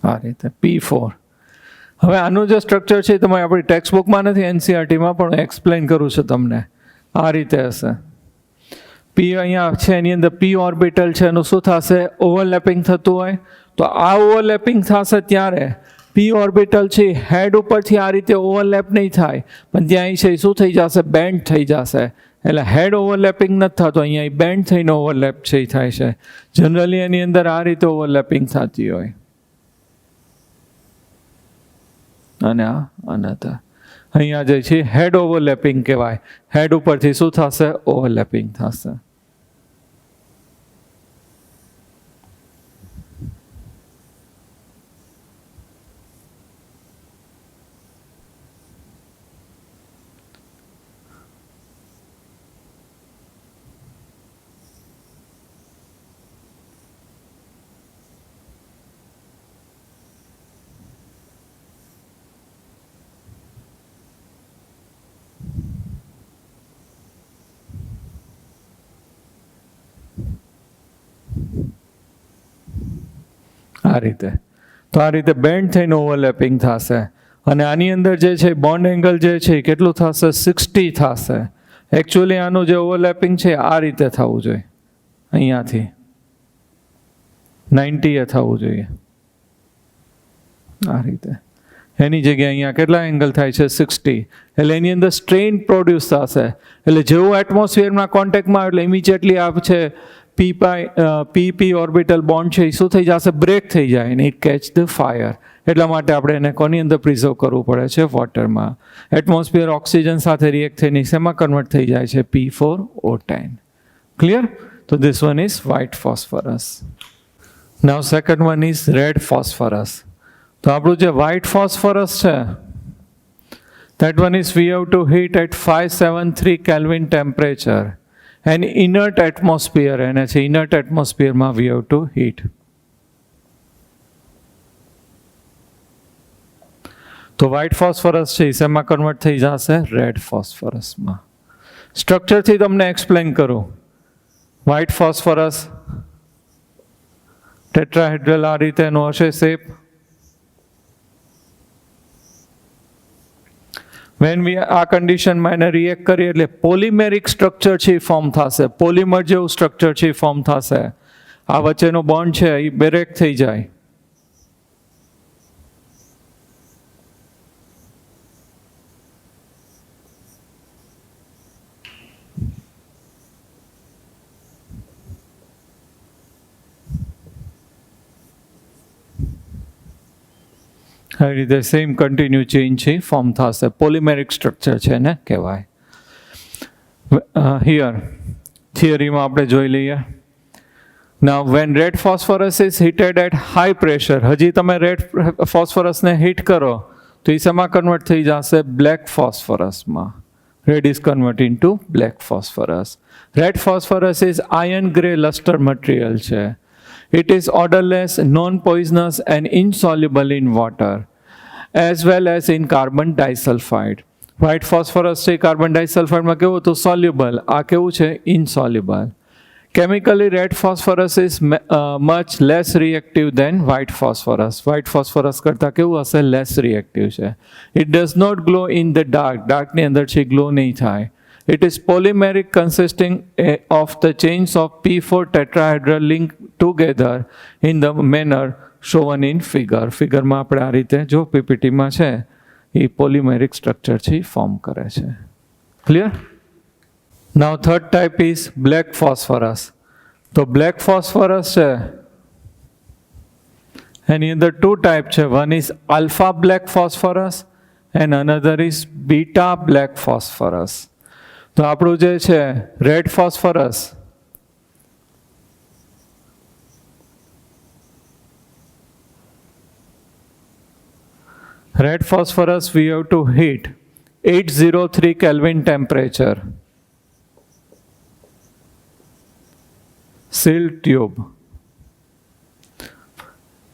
આ રીતે P4. હવે આનું જે સ્ટ્રક્ચર છે તમે આપણી ટેક્સ્ટ બુકમાં નથી, એનસીઆરટીમાં, પણ એક્સપ્લેન કરું છું તમને. આ રીતે હશે. પી અહીંયા છે એની અંદર પી ઓર્બિટલ છે, એનું શું થશે? ઓવરલેપિંગ થતું હોય તો આ ઓવરલેપિંગ થશે ત્યારે પી ઓર્બિટલ છે હેડ ઉપરથી આ રીતે ઓવરલેપ નહીં થાય, પણ ત્યાં છે શું થઈ જશે? બેન્ડ થઈ જશે. એટલે હેડ ઓવરલેપિંગ નથી થતો, અહીંયા બેન્ડ થઈને ઓવરલેપ છે એ થાય છે. જનરલી એની અંદર આ રીતે ઓવરલેપિંગ થતી હોય. અને આ અનધર અહીંયા જે છે હેડ ઓવરલેપિંગ કહેવાય. હેડ ઉપરથી શું થશે? ઓવરલેપિંગ થશે. આ રીતે. તો આ રીતે બેન્ડ થઈને ઓવરલેપિંગ થશે. અને આની અંદર જે છે બોન્ડ એંગલ જે છે કેટલું થશે? 60 થશે. એકચ્યુઅલી આનું જે ઓવરલેપિંગ છે આ રીતે થવું જોઈએ, અહીંયાથી 90 થવું જોઈએ આ રીતે. એની જગ્યાએ અહીંયા કેટલા એંગલ થાય છે 60, એટલે એની અંદર સ્ટ્રેન પ્રોડ્યુસ થશે. એટલે જેવું એટમોસ્ફિયરના કોન્ટેક્ટમાં એટલે ઇમિડિયેટલી આ છે પી ઓર્બિટલ બોન્ડ છે એ શું થઈ જશે, બ્રેક થઈ જાય અને ઇટ કેચ ધ ફાયર. એટલા માટે આપણે એને કોની અંદર પ્રિઝર્વ કરવું પડે છે, વોટરમાં. એટમોસ્ફિયર ઓક્સિજન સાથે રિએક્ટ થઈને શેમાં કન્વર્ટ થઈ જાય છે, P4O10. ક્લિયર? તો this one is white phosphorus. Now second one is red phosphorus. તો આપણું જે વ્હાઇટ ફોસ્ફરસ છે that one is we have to heat at 573 Kelvin temperature and inert atmosphere, એને છે inert atmosphere માં we have to heat. તો વ્હાઇટ ફોસ્ફરસ છે એ શેમાં કન્વર્ટ થઈ જશે, રેડ ફોસ્ફરસમાં. સ્ટ્રક્ચરથી તમને એક્સપ્લેન કરું. વ્હાઇટ ફોસ્ફરસ ટેટ્રાહેડ્રલ આ રીતેનો હશે શેપ. વેન વી આ કન્ડિશનમાં એને રિએક્ટ કરીએ એટલે પોલિમેરિક સ્ટ્રક્ચર છે એ ફોર્મ થશે, પોલિમર જેવું સ્ટ્રક્ચર છે એ ફોર્મ થશે. આ વચ્ચેનો બોન્ડ છે એ બ્રેક થઈ જાય. આવી રીતે સેમ કન્ટિન્યુ ચેઇન છે ફોર્મ થશે, પોલિમેરિક સ્ટ્રક્ચર છે એને કહેવાય. હિયર થિયરીમાં આપણે જોઈ લઈએ. Now when red phosphorus is heated at high pressure, હજી તમે રેડ ફોસ્ફરસને હીટ કરો તો એ શેમાં કન્વર્ટ થઈ જશે, બ્લેક ફોસ્ફરસમાં. Red is convert into black phosphorus. Red phosphorus is iron grey lustre material છે. It is odorless, non-poisonous and insoluble in water as well as in carbon disulfide. White phosphorus છે કાર્બન ડાઇસલ્ફાઇડમાં કેવું હતું, soluble. આ કેવું છે, insoluble. Chemically, red phosphorus is much less reactive than white phosphorus. White phosphorus કરતાં કેવું હશે, less reactive છે. It does not glow in the dark. Darkની અંદર છે ગ્લો નહીં થાય. It is polymeric consisting of the chains of P4 tetrahedral linked together in the manner shown in figure. ફિગરમાં આપણે આ રીતે જો પીપીટીમાં છે એ પોલિમેરિક સ્ટ્રક્ચર છે ફોર્મ કરે છે. Clear? Now third type is black phosphorus. તો બ્લેક ફોસ્ફરસ છે એની અંદર ટુ ટાઈપ છે. One is alpha black phosphorus and another is beta black phosphorus. તો આપણું જે છે red phosphorus, red phosphorus we have to heat 803 Kelvin temperature. Sealed tube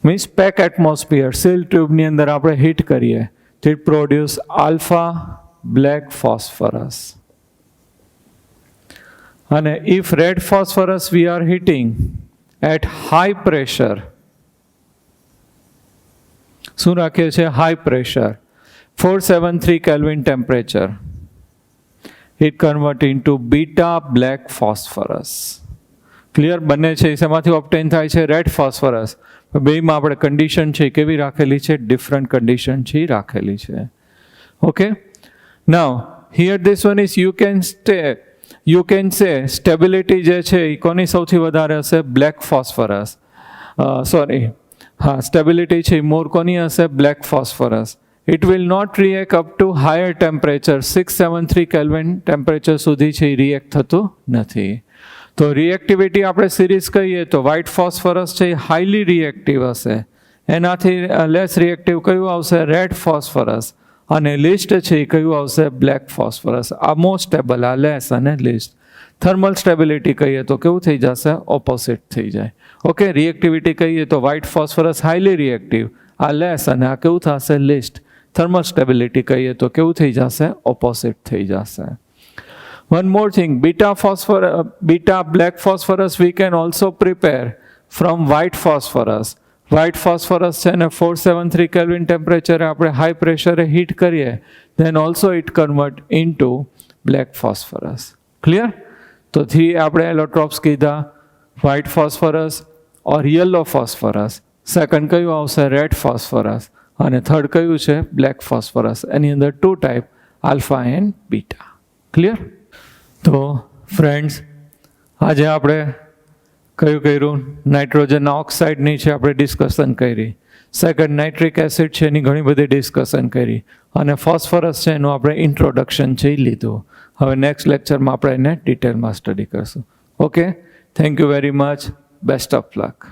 means pack atmosphere. Sealed tube ની અંદર આપણે હીટ કરીએ તો it produce alpha black phosphorus. અને if red phosphorus we are heating at high pressure, શું રાખીએ છીએ, high pressure, 473 kelvin temperature, it convert into beta black phosphorus. Clear? બંને છે એ શેમાંથી ઓબ્ટેન થાય છે, રેડ ફોસ્ફરસ. બેમાં આપણે કન્ડિશન છે કેવી રાખેલી છે, ડિફરન્ટ કન્ડિશન છે રાખેલી છે. Okay. Now here this one is you can say stability જે છે એ કોની સૌથી વધારે હશે, બ્લેક ફોસ્ફરસ. સોરી, હા, સ્ટેબિલિટી છે મોર કોની હશે, black phosphorus. It will not react up to higher temperature, 673 kelvin temperature સુધી છે એ રિએક્ટ થતું નથી. તો રિએક્ટિવિટી આપણે સિરીઝ કહીએ તો વ્હાઇટ ફોસ્ફરસ છે એ હાઈલી રિએક્ટિવ હશે. એનાથી લેસ રિએક્ટિવ કયું આવશે, રેડ ફોસ્ફરસ. અને લિસ્ટ છે એ કયું આવશે, બ્લેક ફોસ્ફરસ. આ મોસ્ટ સ્ટેબલ, આ લેસ અને લિસ્ટ. થર્મલ સ્ટેબિલિટી કહીએ તો કેવું થઈ જશે, ઓપોઝિટ થઈ જાય. ઓકે. રિએક્ટિવિટી કહીએ તો વ્હાઇટ ફોસ્ફરસ હાઈલી રિએક્ટિવ, આ લેસ, અને આ કેવું થશે, લિસ્ટ. થર્મલ સ્ટેબિલિટી કહીએ તો કેવું થઈ જશે, ઓપોઝિટ થઈ જશે. One more thing, beta black phosphorus we can also prepare from white phosphorus. White phosphorus છે ને 473 કેલ્વિન ટેમ્પરેચરે આપણે હાઈ પ્રેશરે હીટ કરીએ, then also it convert into black phosphorus. Clear? તો થી આપણે એલોટ્રોપ્સ કીધા, white phosphorus or yellow phosphorus. Second કયું આવશે, રેડ ફોસ્ફરસ. અને થર્ડ કયું છે બ્લેક ફોસ્ફરસ. એની અંદર 2 type alpha and beta. Clear? તો ફ્રેન્ડ્સ આજે આપણે કયું કર્યું? નાઇટ્રોજન ઓક્સાઇડની છે આપણે ડિસ્કશન કરી. સેકન્ડ નાઇટ્રિક એસિડ છે એની ઘણી બધી ડિસ્કશન કરી. અને ફોસ્ફરસ છે એનું આપણે ઇન્ટ્રોડક્શન છે એ લીધું. હવે નેક્સ્ટ લેક્ચરમાં આપણે એને ડિટેલમાં સ્ટડી કરશું. Okay, thank you very much. Best of luck.